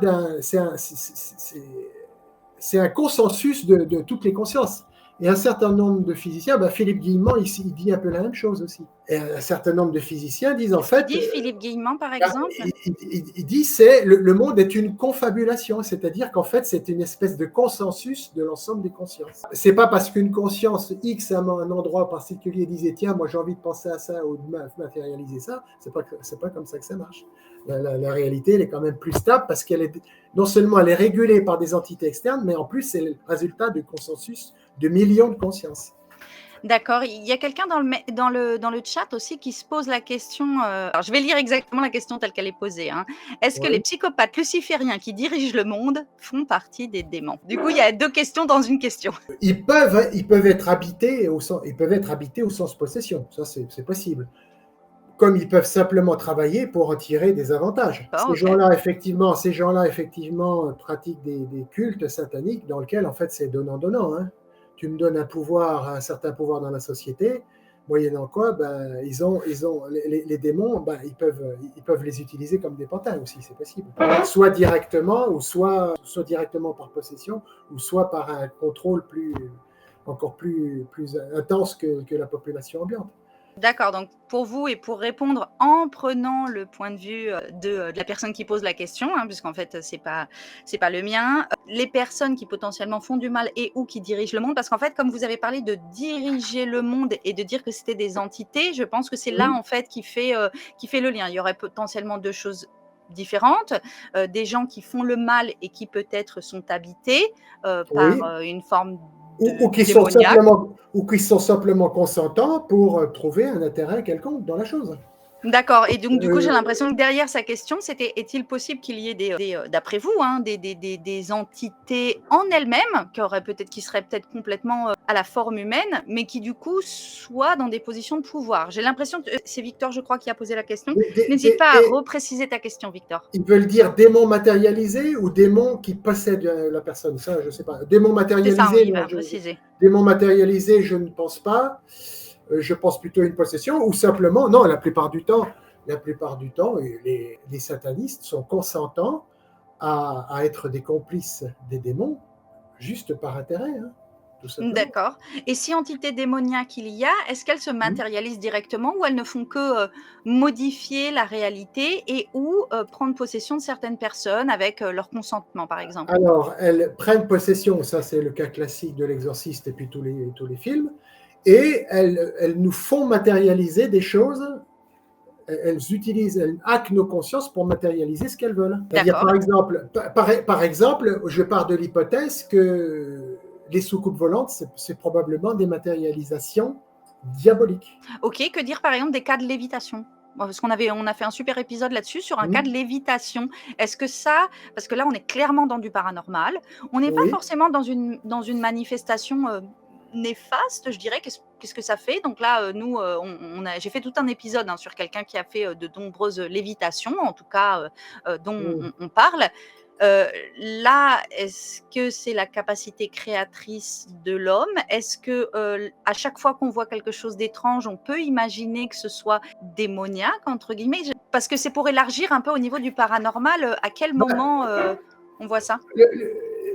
c'est un consensus de toutes les consciences. Et un certain nombre de physiciens, Philippe Guillemont, il dit un peu la même chose aussi. Et un certain nombre de physiciens disent en fait... Qu'est-ce qu'il dit Philippe Guillemont, par exemple ? Il dit que le monde est une confabulation, c'est-à-dire qu'en fait, c'est une espèce de consensus de l'ensemble des consciences. C'est pas parce qu'une conscience X à un endroit particulier disait tiens, moi j'ai envie de penser à ça ou de matérialiser ça, c'est pas comme ça que ça marche. La réalité, elle est quand même plus stable parce qu'elle est non seulement elle est régulée par des entités externes, mais en plus c'est le résultat du consensus de millions de consciences. D'accord. Il y a quelqu'un dans le chat aussi qui se pose la question. Alors je vais lire exactement la question telle qu'elle est posée. Hein. Est-ce que les psychopathes lucifériens qui dirigent le monde font partie des démons ? Du coup, il y a 2 questions dans une question. Ils peuvent être habités au sens possession. Ça, c'est possible. Comme ils peuvent simplement travailler pour en tirer des avantages. Ces gens-là, effectivement, pratiquent des cultes sataniques dans lesquels, en fait, c'est donnant-donnant. Hein. Tu me donnes un certain pouvoir dans la société, moyennant quoi, les démons, ils peuvent les utiliser comme des pantins aussi, c'est possible. Soit directement, ou soit directement par possession, ou soit par un contrôle encore plus intense que la population ambiante. D'accord, donc pour vous et pour répondre en prenant le point de vue de la personne qui pose la question, hein, puisqu'en fait c'est pas le mien, les personnes qui potentiellement font du mal et ou qui dirigent le monde, parce qu'en fait comme vous avez parlé de diriger le monde et de dire que c'était des entités, je pense que c'est là en fait qui fait le lien. Il y aurait potentiellement 2 choses différentes, des gens qui font le mal et qui peut-être sont habités par une forme ou qui sont simplement consentants pour trouver un intérêt quelconque dans la chose. D'accord. Et donc, du coup, j'ai l'impression que derrière sa question, c'était est-il possible qu'il y ait d'après vous, hein, des entités en elles-mêmes qui seraient peut-être complètement à la forme humaine, mais qui du coup soient dans des positions de pouvoir. J'ai l'impression que c'est Victor, je crois, qui a posé la question. N'hésite pas à repréciser ta question, Victor. Ils veulent dire démons matérialisés ou démons qui possèdent la personne. Ça, je ne sais pas. Démons matérialisés, démons matérialisés, je ne pense pas. Je pense plutôt à une possession, ou simplement, non, la plupart du temps, les satanistes sont consentants à être des complices des démons, juste par intérêt, hein, tout simplement. D'accord. Et si entité démoniaque il y a, est-ce qu'elles se matérialisent directement ou elles ne font que modifier la réalité et ou prendre possession de certaines personnes avec leur consentement, par exemple ? Alors, elles prennent possession, ça c'est le cas classique de l'exorciste et puis tous les films, et elles nous font matérialiser des choses, elles hackent nos consciences pour matérialiser ce qu'elles veulent. C'est-à-dire, par exemple, je pars de l'hypothèse que les soucoupes volantes, c'est probablement des matérialisations diaboliques. Ok, que dire par exemple des cas de lévitation ? Parce qu'on a fait un super épisode là-dessus sur un cas de lévitation. Est-ce que ça, parce que là on est clairement dans du paranormal, on n'est pas forcément dans une manifestation néfaste, je dirais. Qu'est-ce que ça fait ? Donc là, nous, j'ai fait tout un épisode sur quelqu'un qui a fait de nombreuses lévitations, en tout cas dont on parle. Là, est-ce que c'est la capacité créatrice de l'homme ? Est-ce que à chaque fois qu'on voit quelque chose d'étrange, on peut imaginer que ce soit démoniaque, entre guillemets ? Parce que c'est pour élargir un peu au niveau du paranormal, à quel moment on voit ça ?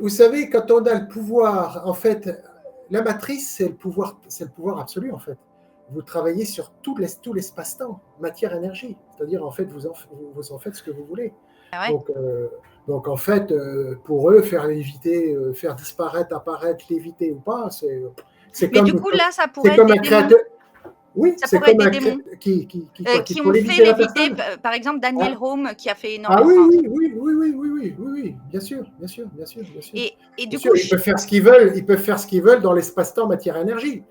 Vous savez, quand on a le pouvoir, en fait, la matrice, c'est le pouvoir absolu, en fait. Vous travaillez sur tout l'espace-temps, matière-énergie. C'est-à-dire, en fait, vous en faites ce que vous voulez. Ah ouais. Donc, en fait, pour eux, faire léviter, faire disparaître, apparaître, léviter ou pas, c'est Mais comme... du coup, là, ça pourrait être des créateur. Oui, c'est comme un démons qui ont fait léviter, par exemple, Daniel Home, qui a fait énormément. Oui, bien sûr. Et du coup, ils peuvent faire ce qu'ils veulent, dans l'espace-temps, matière-énergie.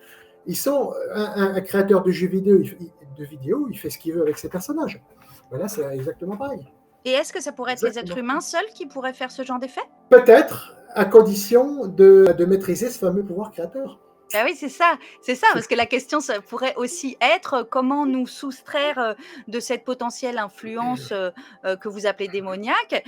Ils sont un créateur de jeux vidéo, il fait ce qu'il veut avec ses personnages. Voilà, c'est exactement pareil. Et est-ce que ça pourrait être les êtres humains seuls qui pourraient faire ce genre d'effet ? Peut-être, à condition de maîtriser ce fameux pouvoir créateur. Bah oui, c'est ça, parce que la question, ça pourrait aussi être, comment nous soustraire, de cette potentielle influence, que vous appelez démoniaque?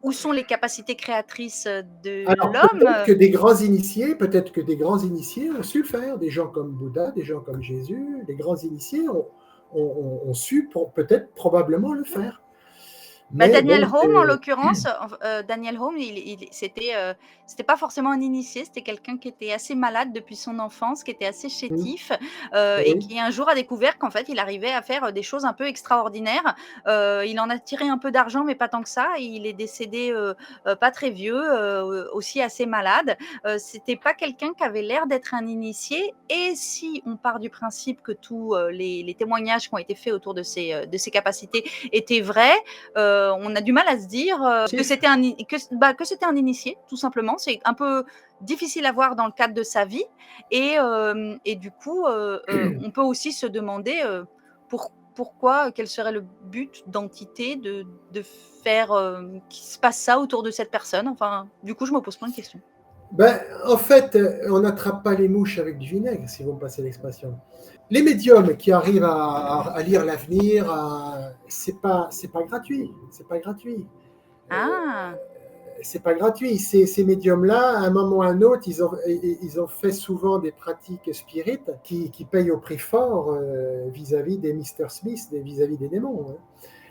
Où sont les capacités créatrices, de Alors l'homme? peut-être que des grands initiés ont su le faire, des gens comme Bouddha, des gens comme Jésus, les grands initiés ont su peut-être probablement le faire. Bah, Mais Daniel bon, Home, en l'occurrence, Daniel Home, c'était pas forcément un initié, c'était quelqu'un qui était assez malade depuis son enfance, qui était assez chétif, et oui, qui un jour a découvert qu'en fait, il arrivait à faire, des choses un peu extraordinaires. Il en a tiré un peu d'argent, mais pas tant que ça, et il est décédé, pas très vieux, aussi assez malade. C'était pas quelqu'un qui avait l'air d'être un initié, et si on part du principe que tous, les témoignages qui ont été faits autour de ses capacités étaient vrais, on a du mal à se dire, que c'était un initié, tout simplement. C'est un peu difficile à voir dans le cadre de sa vie, et du coup, on peut aussi se demander, pourquoi, quel serait le but d'entité de faire, qu'il se passe ça autour de cette personne? Enfin, du coup, je me pose plein de questions. ben, en fait, on n'attrape pas les mouches avec du vinaigre, si vous me passez l'expression. Les médiums qui arrivent à lire l'avenir, c'est pas gratuit, c'est pas gratuit. Euh, Ah! c'est pas gratuit. Ces médiums-là, à un moment ou à un autre, ils ont fait souvent des pratiques spirites qui payent au prix fort vis-à-vis des Mr. Smith, vis-à-vis des démons. Hein.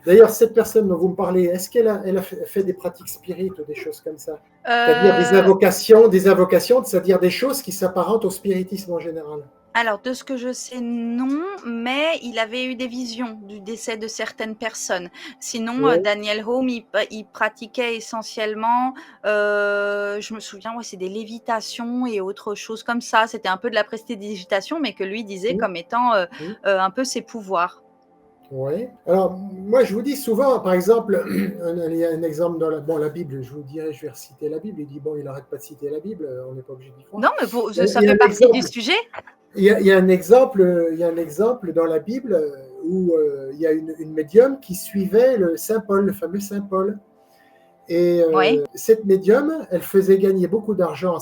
D'ailleurs, cette personne dont vous me parlez, est-ce qu'elle elle a fait des pratiques spirites ou des choses comme ça? C'est-à-dire Heu des invocations, c'est-à-dire des choses qui s'apparentent au spiritisme en général. Alors, de ce que je sais, non, mais il avait eu des visions du décès de certaines personnes. Sinon, Oui. Daniel Home, il pratiquait essentiellement, je me souviens, ouais, c'est des lévitations et autres choses comme ça. C'était un peu de la prestidigitation, mais que lui disait Mm, comme étant, mm. un peu ses pouvoirs. Oui. Alors, moi, je vous dis souvent, par exemple, il y a un exemple dans la Bible, je vous dirais, je vais reciter la Bible. Il dit, bon, il n'arrête pas de citer la Bible, on n'est pas obligé d'y croire. Non, mais pour ça Il y a fait un partie du exemple, sujet. il y a un exemple dans la Bible où il y a une médium qui suivait le Saint Paul, le fameux Saint Paul. Et Oui. cette médium, elle faisait gagner beaucoup d'argent.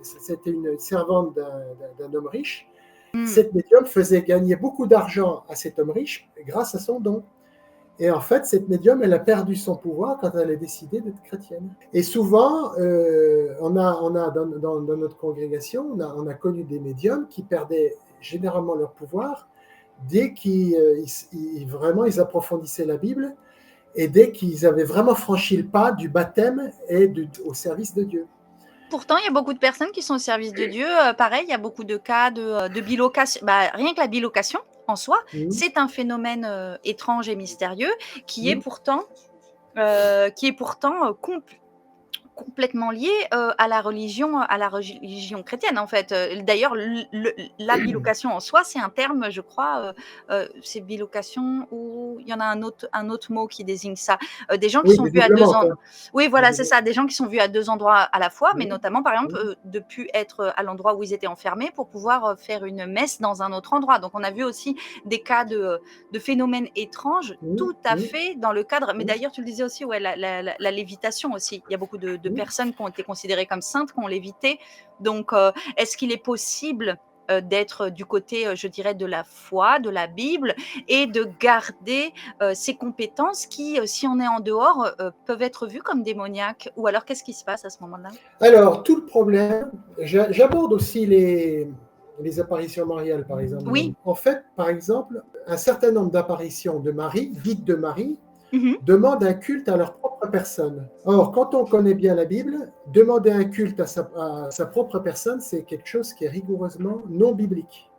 C'était une servante d'un homme riche. Mmh. Cette médium faisait gagner beaucoup d'argent à cet homme riche grâce à son don. Et en fait, cette médium, elle a perdu son pouvoir quand elle a décidé d'être chrétienne. Et souvent, on a dans notre congrégation, on a connu des médiums qui perdaient généralement leur pouvoir dès vraiment ils approfondissaient la Bible et dès qu'ils avaient vraiment franchi le pas du baptême au service de Dieu. Pourtant, il y a beaucoup de personnes qui sont au service de Dieu. Pareil, il y a beaucoup de cas de bilocation. Bah, rien que la bilocation, en soi, Mmh, c'est un phénomène, étrange et mystérieux qui est mmh, pourtant, complètement lié, à la religion chrétienne, en fait. D'ailleurs, la bilocation en soi, c'est un terme, je crois, c'est bilocation ou il y en a un autre mot qui désigne ça. Des gens qui oui, sont vus à 2 dédoublement, en quoi. oui, voilà, c'est Dédoublement. ça, des gens qui sont vus à 2 endroits à la fois, mais Mmh, notamment, par exemple, mmh, de pu être, à l'endroit où ils étaient enfermés pour pouvoir, faire une messe dans un autre endroit. Donc on a vu aussi des cas de phénomènes étranges mmh, tout à mmh, fait dans le cadre, mais mmh, d'ailleurs tu le disais aussi, ouais, la lévitation aussi. Il y a beaucoup de mmh. personnes qui ont été considérées comme saintes, qui ont lévité. Donc, est-ce qu'il est possible, d'être du côté, je dirais de la foi, de la Bible et de garder, ces compétences qui, si on est en dehors, peuvent être vues comme démoniaques? Ou alors qu'est-ce qui se passe à ce moment-là? Alors, tout le problème, j'aborde aussi les apparitions mariales, par exemple. Oui. En fait, par exemple, un certain nombre d'apparitions de Marie, dites de Marie, Mmh. demandent un culte à leur propre personne. Or, quand on connaît bien la Bible, demander un culte à sa propre personne, c'est quelque chose qui est rigoureusement non biblique.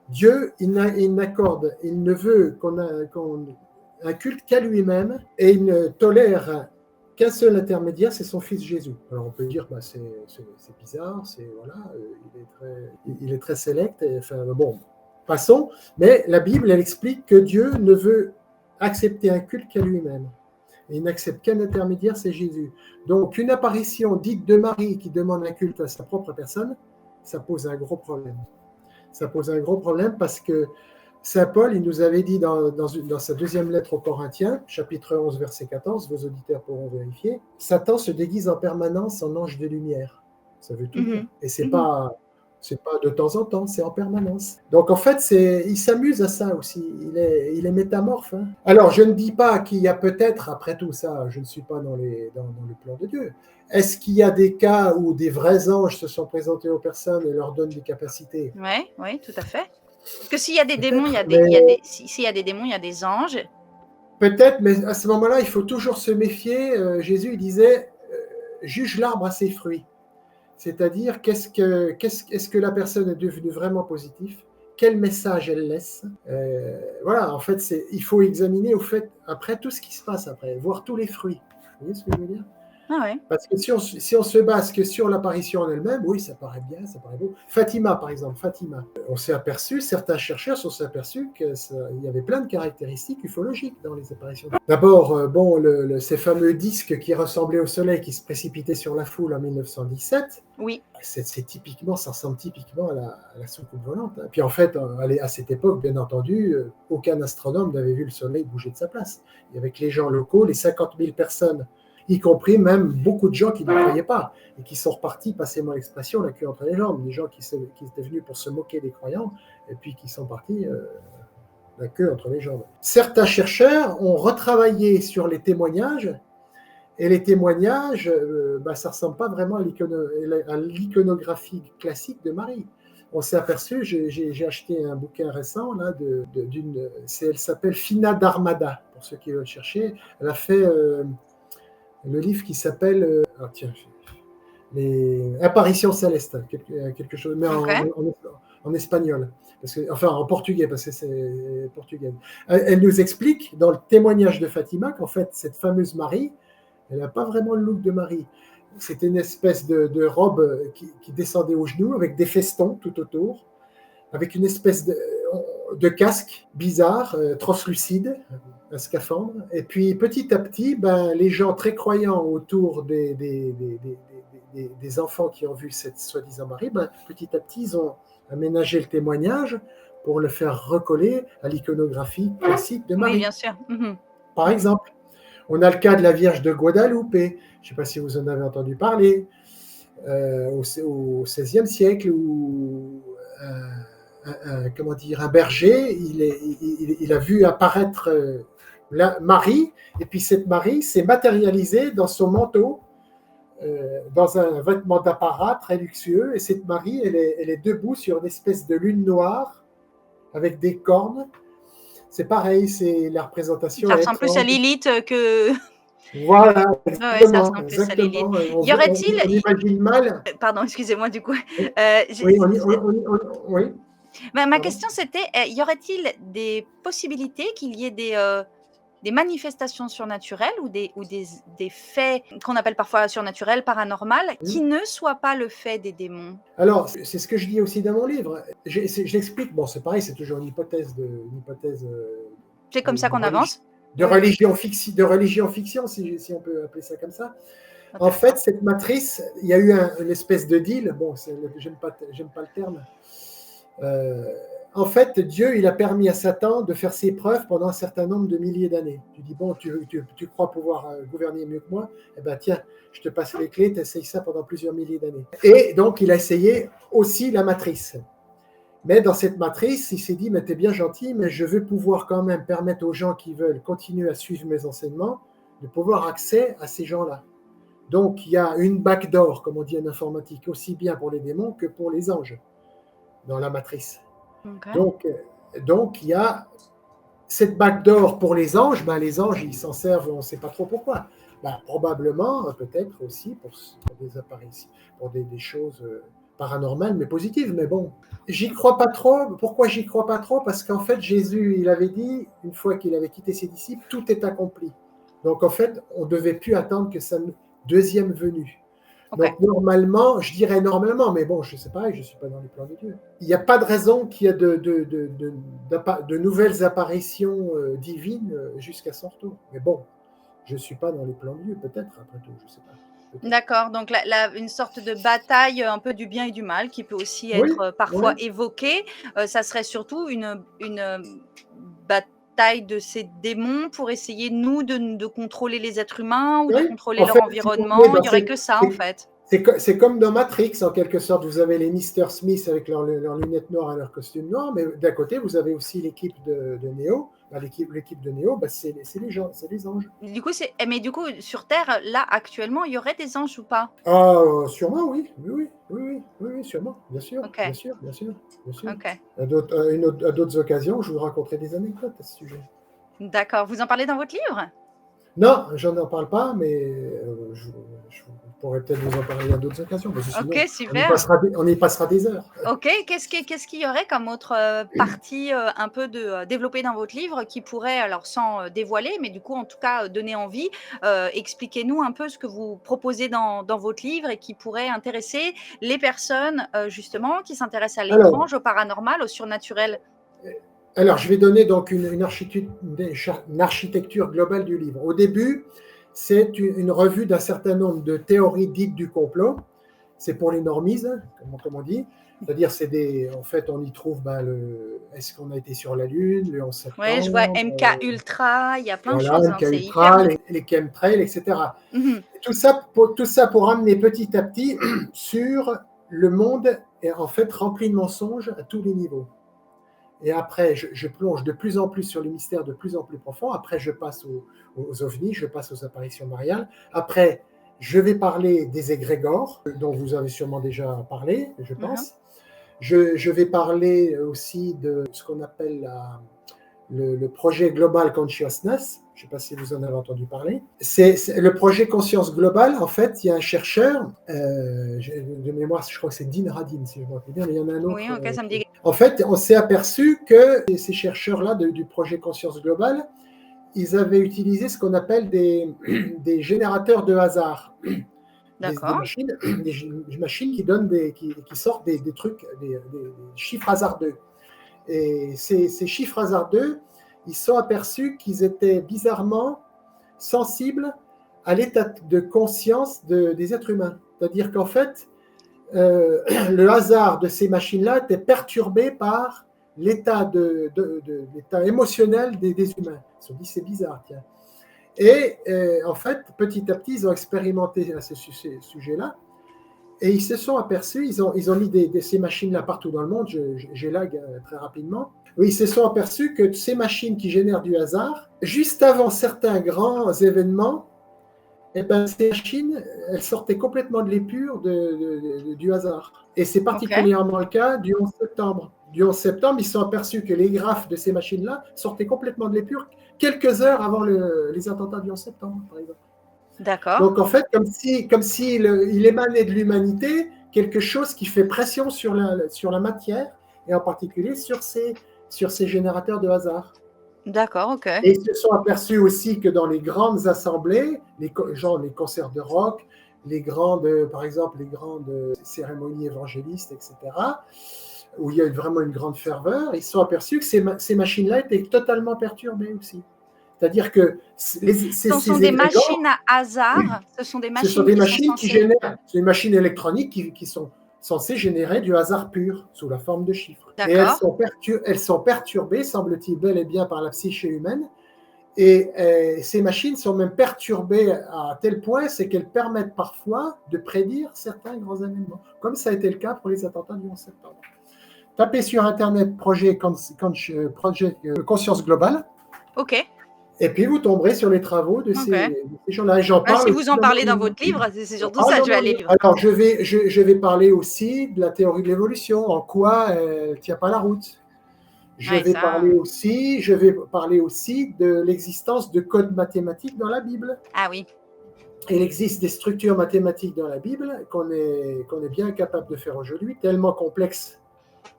Dieu, il ne veut un culte qu'à lui-même et il ne tolère qu'un seul intermédiaire, c'est son fils Jésus. Alors on peut dire, bah, c'est bizarre, voilà, il est très sélect, enfin bon, passons. Mais la Bible, elle explique que Dieu ne veut accepter un culte qu'à lui-même. Et il n'accepte qu'un intermédiaire, c'est Jésus. Donc une apparition dite de Marie qui demande un culte à sa propre personne, ça pose un gros problème. Ça pose un gros problème parce que Saint Paul, il nous avait dit dans sa deuxième lettre aux Corinthiens, chapitre 11, verset 14, vos auditeurs pourront vérifier, Satan se déguise en permanence en ange de lumière. Ça veut tout dire. Mmh. Et Mmh. C'est pas de temps en temps, c'est en permanence. Donc en fait, il s'amuse à ça aussi. Il est métamorphe, hein. Alors je ne dis pas qu'il y a peut-être, après tout ça, je ne suis pas dans le plan de Dieu. Est-ce qu'il y a des cas où des vrais anges se sont présentés aux personnes et leur donnent des capacités? Ouais, oui, tout à fait. Parce que s'il y a des démons, Peut-être, mais s'il y a des démons, il y a des anges. peut-être, mais à ce moment-là, il faut toujours se méfier. Jésus il disait, juge l'arbre à ses fruits. C'est-à-dire, est-ce que la personne est devenue vraiment positive? Quel message elle laisse? Voilà, en fait, il faut examiner au fait, après tout ce qui se passe après, voir tous les fruits. Vous voyez ce que je veux dire? Ah ouais. Parce que si on se base que sur l'apparition en elle-même, oui, ça paraît bien, ça paraît beau. Fatima, par exemple, Fatima. On s'est aperçu, certains chercheurs se sont aperçus qu'il y avait plein de caractéristiques ufologiques dans les apparitions. D'abord, bon, ces fameux disques qui ressemblaient au Soleil, qui se précipitaient sur la foule en 1917. Oui. Ça ressemble typiquement à la soucoupe volante. Puis en fait, à cette époque, bien entendu, aucun astronome n'avait vu le Soleil bouger de sa place. Il y avait que les gens locaux, les 50 000 personnes, y compris même beaucoup de gens qui ne croyaient pas et qui sont repartis, passez-moi l'expression, la queue entre les jambes, des gens qui étaient venus pour se moquer des croyants et puis qui sont partis la queue entre les jambes. Certains chercheurs ont retravaillé sur les témoignages et les témoignages, ça ne ressemble pas vraiment à l'iconographie classique de Marie. On s'est aperçu, j'ai acheté un bouquin récent, là, elle s'appelle Fina Dharmada, pour ceux qui veulent chercher. Elle a fait le livre qui s'appelle les Apparitions célestes, quelque chose, mais Okay. en espagnol, enfin en portugais, parce que c'est portugais. Elle nous explique dans le témoignage de Fatima qu'en fait, cette fameuse Marie, elle n'a pas vraiment le look de Marie. C'était une espèce de robe qui descendait aux genoux avec des festons tout autour, avec une espèce de casque bizarre, translucide, un scaphandre. Et puis petit à petit, les gens très croyants autour des enfants qui ont vu cette soi-disant Marie, petit à petit, ils ont aménagé le témoignage pour le faire recoller à l'iconographie classique de Marie. Oui, bien sûr. Par exemple, on a le cas de la Vierge de Guadalupe. Je ne sais pas si vous en avez entendu parler. Au XVIe siècle, où un berger, il a vu apparaître Marie, et puis cette Marie s'est matérialisée dans son manteau, dans un vêtement d'apparat très luxueux, et cette Marie, elle est debout sur une espèce de lune noire, avec des cornes. C'est pareil, c'est la représentation. Ça ressemble plus à Lilith que... Voilà, Ouais, ça exactement. ressemble plus à Lilith. On Y aurait-il... on imagine mal. Pardon, excusez-moi du coup. Oui, oui. Ma question c'était, y aurait-il des possibilités qu'il y ait des manifestations surnaturelles ou des faits qu'on appelle parfois surnaturels, paranormales, qui ne soient pas le fait des démons? Alors, c'est ce que je dis aussi dans mon livre. J'explique, bon, c'est pareil, c'est toujours une hypothèse C'est comme ça qu'on avance? de religion fiction, si on peut appeler ça comme ça. En fait, cette matrice, il y a eu une espèce de deal. Bon, j'aime pas le terme. En fait, Dieu, il a permis à Satan de faire ses preuves pendant un certain nombre de milliers d'années. Tu dis, bon, tu crois pouvoir gouverner mieux que moi? Eh bien, tiens, je te passe les clés, tu essayes ça pendant plusieurs milliers d'années. Et donc, il a essayé aussi la matrice. Mais dans cette matrice, il s'est dit, mais t'es bien gentil, mais je veux pouvoir quand même permettre aux gens qui veulent continuer à suivre mes enseignements de pouvoir accès à ces gens-là. Donc, il y a une backdoor, comme on dit en informatique, aussi bien pour les démons que pour les anges, dans la matrice. Okay. Donc, il y a cette backdoor pour les anges. Les anges, ils s'en servent, on ne sait pas trop pourquoi. Probablement, peut-être aussi pour des apparitions, pour des choses paranormales, mais positives. Mais bon, j'y crois pas trop. Pourquoi j'y crois pas trop? Parce qu'en fait, Jésus, il avait dit, une fois qu'il avait quitté ses disciples, tout est accompli. Donc, en fait, on ne devait plus attendre que sa deuxième venue. Okay. Donc, normalement, je dirais normalement, mais bon, je ne sais pas, je ne suis pas dans les plans de Dieu. Il n'y a pas de raison qu'il y ait de nouvelles apparitions divines jusqu'à son retour. Mais bon, je ne suis pas dans les plans de Dieu, peut-être, après tout, je ne sais pas. D'accord, donc une sorte de bataille un peu du bien et du mal qui peut aussi être parfois évoquée. Ça serait surtout une bataille de ces démons pour essayer, nous, de contrôler les êtres humains ou de contrôler leur environnement. Il n'y aurait que ça, en fait. C'est comme dans Matrix, en quelque sorte. Vous avez les Mr. Smith avec leurs lunettes noires et leur costume noir, mais d'un côté, vous avez aussi l'équipe de Neo. Ben, l'équipe de Neo, ben, c'est les gens, c'est les anges. Du coup, mais du coup, sur Terre, là, actuellement, il y aurait des anges ou pas? Ah, sûrement, oui. Oui, sûrement. Bien sûr, Ok, bien sûr, bien sûr, bien sûr. ok. À d'autres occasions, je vous raconterai des anecdotes à ce sujet. D'accord. Vous en parlez dans votre livre? Non, j'en en parle pas, mais je pourrais peut-être vous en parler à d'autres occasions, parce que Ok, sinon, super. on y passera des heures. Ok, qu'est-ce qu'il y aurait comme autre partie un peu développée dans votre livre qui pourrait, alors sans dévoiler, mais du coup en tout cas donner envie, expliquez-nous un peu ce que vous proposez dans votre livre et qui pourrait intéresser les personnes justement qui s'intéressent à Alors, l'étrange, au paranormal, au surnaturel. Alors, je vais donner donc une architecture globale du livre. Au début, c'est une revue d'un certain nombre de théories dites du complot. C'est pour les normies, comme on dit. C'est-à-dire, en fait, on y trouve est-ce qu'on a été sur la Lune, le 11 Ouais, je vois septembre, MK Ultra, il y a plein de voilà, choses, hein, MK c'est hyper. Ultra, les chemtrails, etc. Mhm. Tout ça pour amener petit à petit sur le monde est en fait rempli de mensonges à tous les niveaux. Et après, je plonge de plus en plus sur les mystères de plus en plus profonds. Après, je passe aux ovnis, je passe aux apparitions mariales. Après, je vais parler des égrégores, dont vous avez sûrement déjà parlé, je Mhm. pense. Je vais parler aussi de ce qu'on appelle le projet Global Consciousness. Je ne sais pas si vous en avez entendu parler. C'est le projet Conscience Globale. En fait, il y a un chercheur, de mémoire, je crois que c'est Dean Radin, si je me rappelle bien, mais il y en a un autre. Oui, ok, ça me dit. En fait, on s'est aperçu que ces chercheurs-là du projet Conscience Globale, ils avaient utilisé ce qu'on appelle des générateurs de hasard. Des D'accord. machines, des machines qui donnent qui sortent des trucs, des chiffres hasardeux. Et ces chiffres hasardeux, ils sont aperçus qu'ils étaient bizarrement sensibles à l'état de conscience des êtres humains. C'est-à-dire qu'en fait, le hasard de ces machines-là était perturbé par l'état émotionnel des humains. Ils se sont dit, c'est bizarre, tiens. Et en fait, petit à petit, ils ont expérimenté à ce sujet-là. Et ils se sont aperçus, ils ont mis ces machines-là partout dans le monde, j'élague très rapidement. Oui, ils se sont aperçus que ces machines qui génèrent du hasard, juste avant certains grands événements, eh ben, ces machines, elles sortaient complètement de l'épure du hasard. Et c'est Ok. particulièrement le cas du 11 septembre. Du 11 septembre, ils se sont aperçus que les graphes de ces machines-là sortaient complètement de l'épure quelques heures avant les attentats du 11 septembre, par exemple. D'accord. Donc, en fait, comme si il émanait de l'humanité quelque chose qui fait pression sur la matière, et en particulier sur ces générateurs de hasard. D'accord, ok. Et ils se sont aperçus aussi que dans les grandes assemblées, genre les concerts de rock, par exemple, les grandes cérémonies évangélistes, etc., où il y a vraiment une grande ferveur, ils se sont aperçus que ces machines-là étaient totalement perturbées aussi. C'est-à-dire que Ce sont ces des égrégores, machines à hasard, ce sont des ce sont machines des qui sont machines qui censées. génèrent, c'est des machines électroniques qui sont censées générer du hasard pur sous la forme de chiffres. Et D'accord. elles sont perturbées, semble-t-il, bel et bien par la psyché humaine. Et ces machines sont même perturbées à tel point, c'est qu'elles permettent parfois de prédire certains grands événements, comme ça a été le cas pour les attentats du 11 septembre. Tapez sur Internet projet Conscience Globale, Ok. et puis vous tomberez sur les travaux de Ok. ces gens-là. Et j'en parle Si aussi vous en dans mon parlez dans livre. votre livre, c'est surtout Ah ça, non, je vais non, aller non. lire. Alors je vais parler aussi de la théorie de l'évolution, en quoi elle ne tient pas la route. Ouais, ça. Je vais parler aussi de l'existence de codes mathématiques dans la Bible. Ah oui. Il existe des structures mathématiques dans la Bible qu'on est bien incapable de faire aujourd'hui, tellement complexes,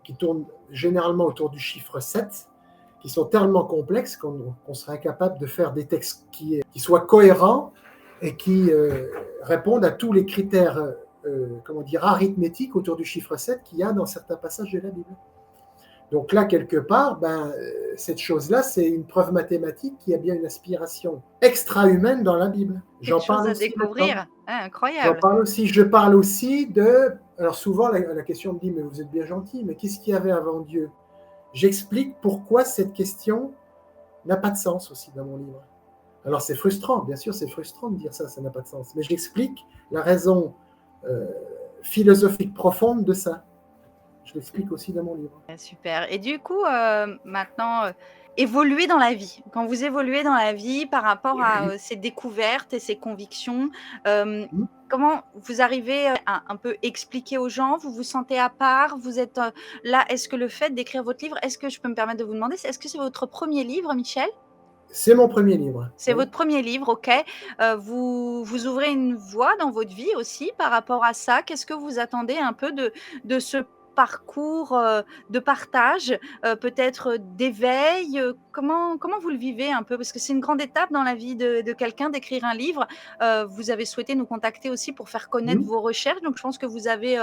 qui tournent généralement autour du chiffre 7, qui sont tellement complexes qu'on serait incapable de faire des textes qui soient cohérents et qui répondent à tous les critères arithmétiques autour du chiffre 7 qu'il y a dans certains passages de la Bible. Donc là, quelque part, cette chose-là, c'est une preuve mathématique qu'il y a bien une aspiration extra-humaine dans la Bible. Quelque J'en chose parle à aussi maintenant. découvrir. Ah, incroyable. Je parle aussi de... Alors souvent, la question me dit, mais vous êtes bien gentil, mais qu'est-ce qu'il y avait avant Dieu? J'explique pourquoi cette question n'a pas de sens aussi dans mon livre. Alors c'est frustrant, bien sûr, c'est frustrant de dire ça n'a pas de sens. Mais j'explique la raison euh, philosophique profonde de ça. Je l'explique aussi dans mon livre. Super. Et du coup, maintenant, évoluer dans la vie. Quand vous évoluez dans la vie par rapport à ces découvertes et ces convictions, Hmm. comment vous arrivez à un peu expliquer aux gens? Vous vous sentez à part? Vous êtes là? Est-ce que le fait d'écrire votre livre, est-ce que je peux me permettre de vous demander, est-ce que c'est votre premier livre, Michel? C'est mon premier livre. C'est Oui. votre premier livre, OK. Vous ouvrez une voie dans votre vie aussi par rapport à ça. Qu'est-ce que vous attendez un peu de ce parcours, de partage, peut-être d'éveil? Comment vous le vivez un peu? Parce que c'est une grande étape dans la vie de quelqu'un d'écrire un livre. Vous avez souhaité nous contacter aussi pour faire connaître Hmm. vos recherches, donc je pense que vous avez,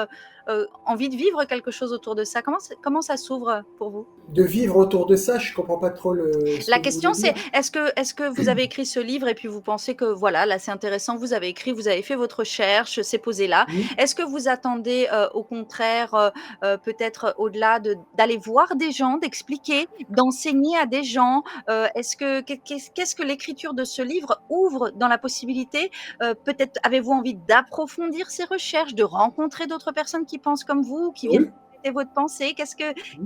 envie de vivre quelque chose autour de ça. Comment ça s'ouvre pour vous? De vivre autour de ça, je ne comprends pas trop ce que La vous question voulez c'est, dire. est-ce que vous avez écrit ce livre et puis vous pensez que voilà, là c'est intéressant, vous avez écrit, vous avez fait votre recherche, c'est posé là. Hmm. Est-ce que vous attendez, au contraire, peut-être au-delà d'aller voir des gens, d'expliquer, d'enseigner à des gens? Est-ce que qu'est-ce que l'écriture de ce livre ouvre dans la possibilité? Peut-être avez-vous envie d'approfondir ces recherches, de rencontrer d'autres personnes qui pensent comme vous, qui viennent Oui. compléter votre pensée? Hmm.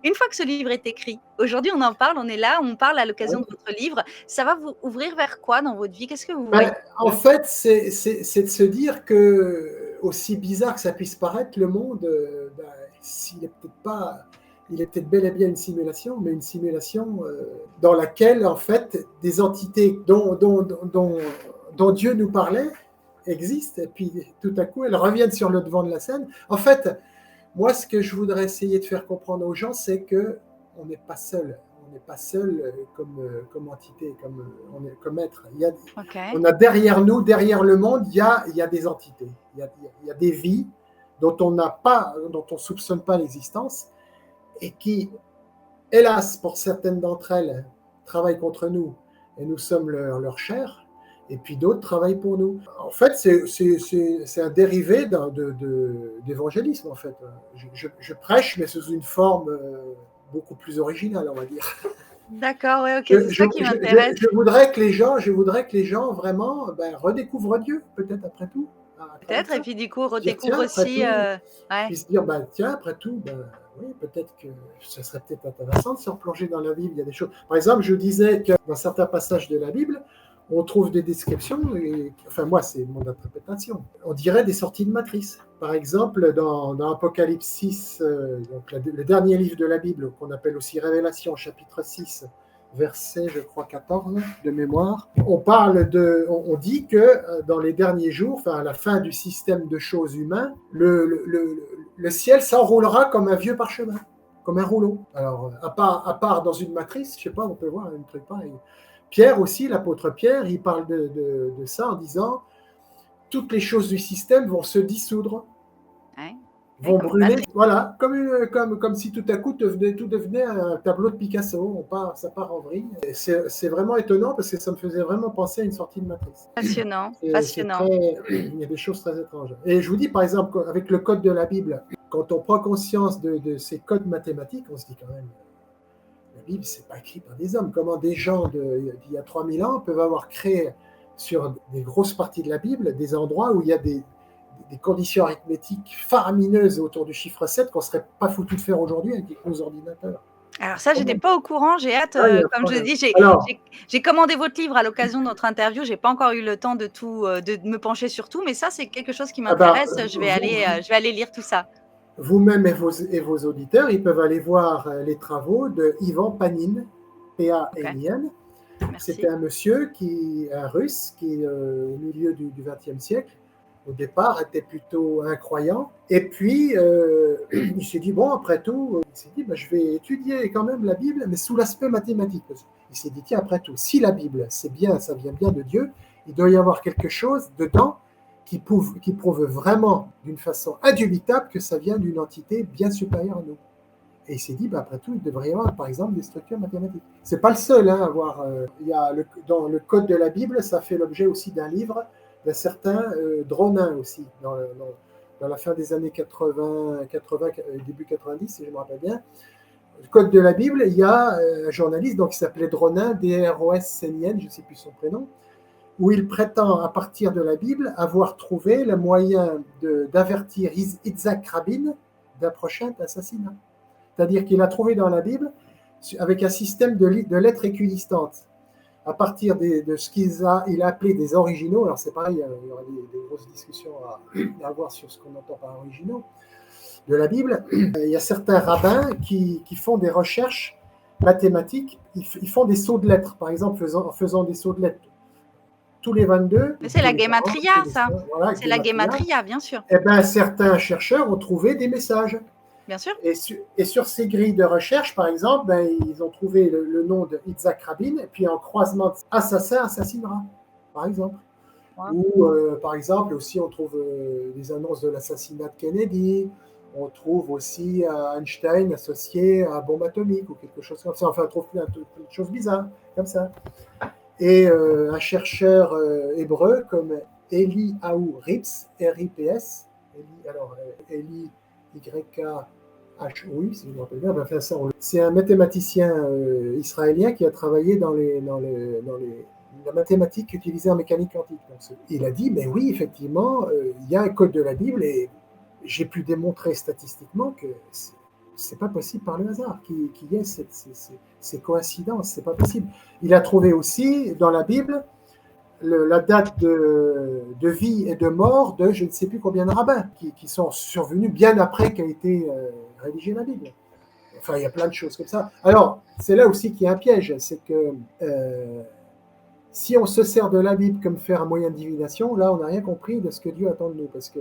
Une fois que ce livre est écrit, aujourd'hui on en parle, on est là, on parle à l'occasion de Ouais. votre livre, ça va vous ouvrir vers quoi dans votre vie? Qu'est-ce que vous voyez? Ben, en fait, c'est de se dire que, aussi bizarre que ça puisse paraître, le monde, ben, s'il est peut-être pas, il est peut-être bel et bien une simulation, mais une simulation dans laquelle, en fait, des entités dont Dieu nous parlait existent, et puis tout à coup, elles reviennent sur le devant de la scène. En fait, moi, ce que je voudrais essayer de faire comprendre aux gens, c'est que on n'est pas seul. On n'est pas seul comme entité, comme être. OK. On a derrière nous, derrière le monde, il y a des entités. Il y a des vies dont on n'a pas, dont on soupçonne pas l'existence et qui, hélas, pour certaines d'entre elles, travaillent contre nous et nous sommes leur chair, et puis d'autres travaillent pour nous. En fait, c'est un dérivé d'évangélisme, en fait. Je prêche, mais sous une forme beaucoup plus originale, on va dire. D'accord, ouais, OK, Je, c'est je, ça qui je, m'intéresse. je voudrais que les gens vraiment redécouvrent Dieu, peut-être après tout, à travers Peut-être et ça. puis du coup Se dire, redécouvre tiens, après aussi, tout, ouais. puis se dire, tiens, après tout, oui, peut-être que ce serait peut-être intéressant de se replonger dans la Bible. Il y a des choses. Par exemple, je disais que dans certains passages de la Bible, on trouve des descriptions, enfin moi, c'est mon interprétation. On dirait des sorties de matrice. Par exemple, dans Apocalypse 6, donc le dernier livre de la Bible, qu'on appelle aussi Révélation, chapitre 6, verset, je crois, 14 de mémoire, on dit que dans les derniers jours, enfin à la fin du système de choses humains, le ciel s'enroulera comme un vieux parchemin, comme un rouleau. Alors, à part dans une matrice, je sais pas, on peut voir un truc pareil. Pierre aussi, l'apôtre Pierre, il parle de ça en disant toutes les choses du système vont se dissoudre, Ouais. Ouais, vont comme une brûler. matrice. Voilà, comme si tout à coup tout devenait un tableau de Picasso. Ça part en vrille. C'est vraiment étonnant parce que ça me faisait vraiment penser à une sortie de matrice. Passionnant, C'est passionnant. très, il y a des choses très étranges. Et je vous dis, par exemple, avec le code de la Bible, quand on prend conscience de ces codes mathématiques, on se dit quand même, la Bible, c'est pas écrit par des hommes. Comment des gens d'il y a 3000 ans peuvent avoir créé sur des grosses parties de la Bible des endroits où il y a des conditions arithmétiques faramineuses autour du chiffre 7 qu'on ne serait pas foutu de faire aujourd'hui avec nos ordinateurs. Alors ça, j'étais pas au courant, j'ai hâte, Ah, il y a un comme je l'ai problème. dit, Alors, j'ai commandé votre livre à l'occasion de notre interview, j'ai pas encore eu le temps de tout, de me pencher sur tout, mais ça, c'est quelque chose qui ah ben, m'intéresse, je vais aller lire tout ça. vous-même et vos auditeurs, ils peuvent aller voir les travaux de Ivan Panin, OK, P-A-N-I-N. C'était merci. un monsieur, un russe, qui au milieu du XXe siècle, au départ, était plutôt incroyant. Et puis, il s'est dit, bon, après tout, il s'est dit, je vais étudier quand même la Bible, mais sous l'aspect mathématique. Il s'est dit, tiens, après tout, si la Bible, c'est bien, ça vient bien de Dieu, il doit y avoir quelque chose dedans qui prouve vraiment, d'une façon indubitable, que ça vient d'une entité bien supérieure à nous. Et il s'est dit, après tout, il devrait y avoir, par exemple, des structures mathématiques. C'est pas le seul à avoir. Il y a dans le code de la Bible, ça fait l'objet aussi d'un livre d'un certain Dronin aussi, dans la fin des années 80 début 90, si je me rappelle bien. Le code de la Bible, il y a un journaliste donc, qui s'appelait Dronin, D-R-O-S-N-I-N, je ne sais plus son prénom. où il prétend, à partir de la Bible, avoir trouvé le moyen d'avertir Yitzhak Rabin d'un prochain assassinat. C'est-à-dire qu'il a trouvé dans la Bible, avec un système de lettres équidistantes, à partir de ce il a appelé des originaux. Alors c'est pareil, il y aura des grosses discussions à avoir sur ce qu'on entend par originaux de la Bible. Il y a certains rabbins qui font des recherches mathématiques, ils font des sauts de lettres, par exemple en faisant des sauts de lettres tous les 22. Mais c'est la gematria, ça. Voilà, C'est la gematria, bien sûr. Eh bien, certains chercheurs ont trouvé des messages. Bien sûr. Et sur ces grilles de recherche, par exemple, ben, ils ont trouvé le nom de Yitzhak Rabin, et puis en croisement assassin assassinera, par exemple. Ouais. Ou, par exemple, aussi, on trouve des annonces de l'assassinat de Kennedy. On trouve aussi Einstein associé à bombe atomique ou quelque chose comme ça. Enfin, on trouve plein de choses bizarres comme ça. Et un chercheur hébreu comme Eliyahu Rips, R-I-P-S, Eli Y-K-H-O-U, si je me rappelle bien, ben, enfin, c'est un mathématicien israélien qui a travaillé dans la mathématique utilisée en mécanique quantique. Donc, il a dit, mais oui, effectivement, il y a un code de la Bible et j'ai pu démontrer statistiquement que c'est pas possible par le hasard qu'il y ait ces coïncidences, c'est pas possible. Il a trouvé aussi dans la Bible la date de vie et de mort de je ne sais plus combien de rabbins qui sont survenus bien après qu'a été rédigée la Bible. Enfin, il y a plein de choses comme ça. Alors, c'est là aussi qu'il y a un piège, c'est que si on se sert de la Bible comme faire un moyen de divination, là, on n'a rien compris de ce que Dieu attend de nous, parce que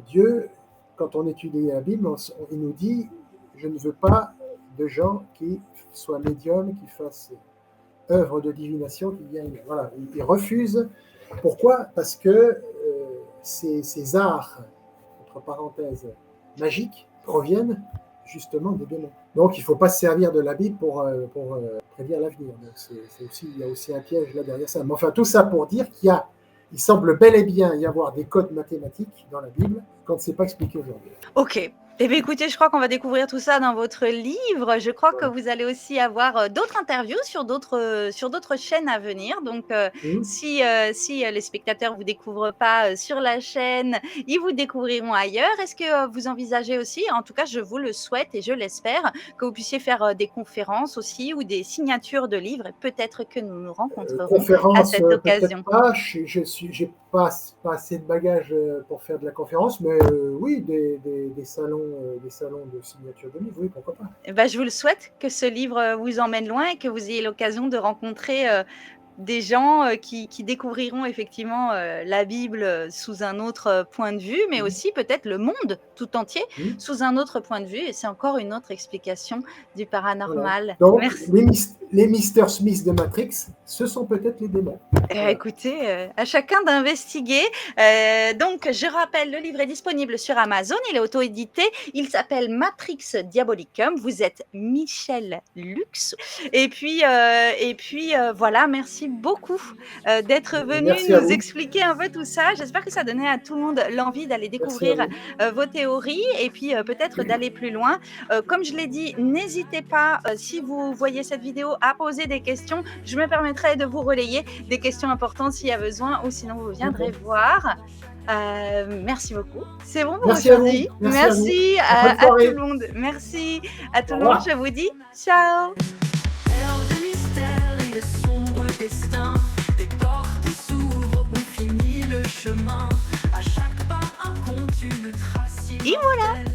Dieu, quand on étudie la Bible, il nous dit « Je ne veux pas de gens qui soient médiums, qui fassent œuvre de divination, qui viennent… » Voilà, il refuse. Pourquoi ? Parce que ces arts, entre parenthèses, magiques, proviennent justement des démons. Donc, il ne faut pas se servir de la Bible pour prédire l'avenir. Donc, il y a aussi un piège là derrière ça. Mais enfin, tout ça pour dire il semble bel et bien y avoir des codes mathématiques dans la Bible quand ce n'est pas expliqué aujourd'hui. Ok. Eh bien, écoutez, je crois qu'on va découvrir tout ça dans votre livre. Je crois que vous allez aussi avoir d'autres interviews sur d'autres chaînes à venir. Donc, si les spectateurs ne vous découvrent pas sur la chaîne, ils vous découvriront ailleurs. Est-ce que vous envisagez aussi, en tout cas, je vous le souhaite et je l'espère, que vous puissiez faire des conférences aussi ou des signatures de livres et peut-être que nous nous rencontrerons à cette occasion. Je n'ai pas assez de bagages pour faire de la conférence, mais oui, des salons de signature de livres, oui, pourquoi pas. Eh ben, je vous le souhaite, que ce livre vous emmène loin et que vous ayez l'occasion de rencontrer des gens qui découvriront effectivement la Bible sous un autre point de vue, mais aussi peut-être le monde tout entier sous un autre point de vue. Et c'est encore une autre explication du paranormal. Voilà. Donc, les Mr. Smith de Matrix, ce sont peut-être les démons. Voilà. Écoutez, à chacun d'investiguer. Donc, je rappelle, le livre est disponible sur Amazon. Il est auto-édité. Il s'appelle Matrix Diabolicum. Vous êtes Michel Lux. Et puis voilà, merci beaucoup d'être venu nous expliquer un peu tout ça. J'espère que ça donnait à tout le monde l'envie d'aller découvrir vos théories et puis peut-être d'aller plus loin. Comme je l'ai dit, n'hésitez pas, si vous voyez cette vidéo, à poser des questions. Je me permettrai de vous relayer des questions importantes s'il y a besoin, ou sinon vous viendrez voir. Merci beaucoup. C'est bon pour aujourd'hui. Merci à tout le monde. Merci à tout le monde. Je vous dis ciao. Et voilà.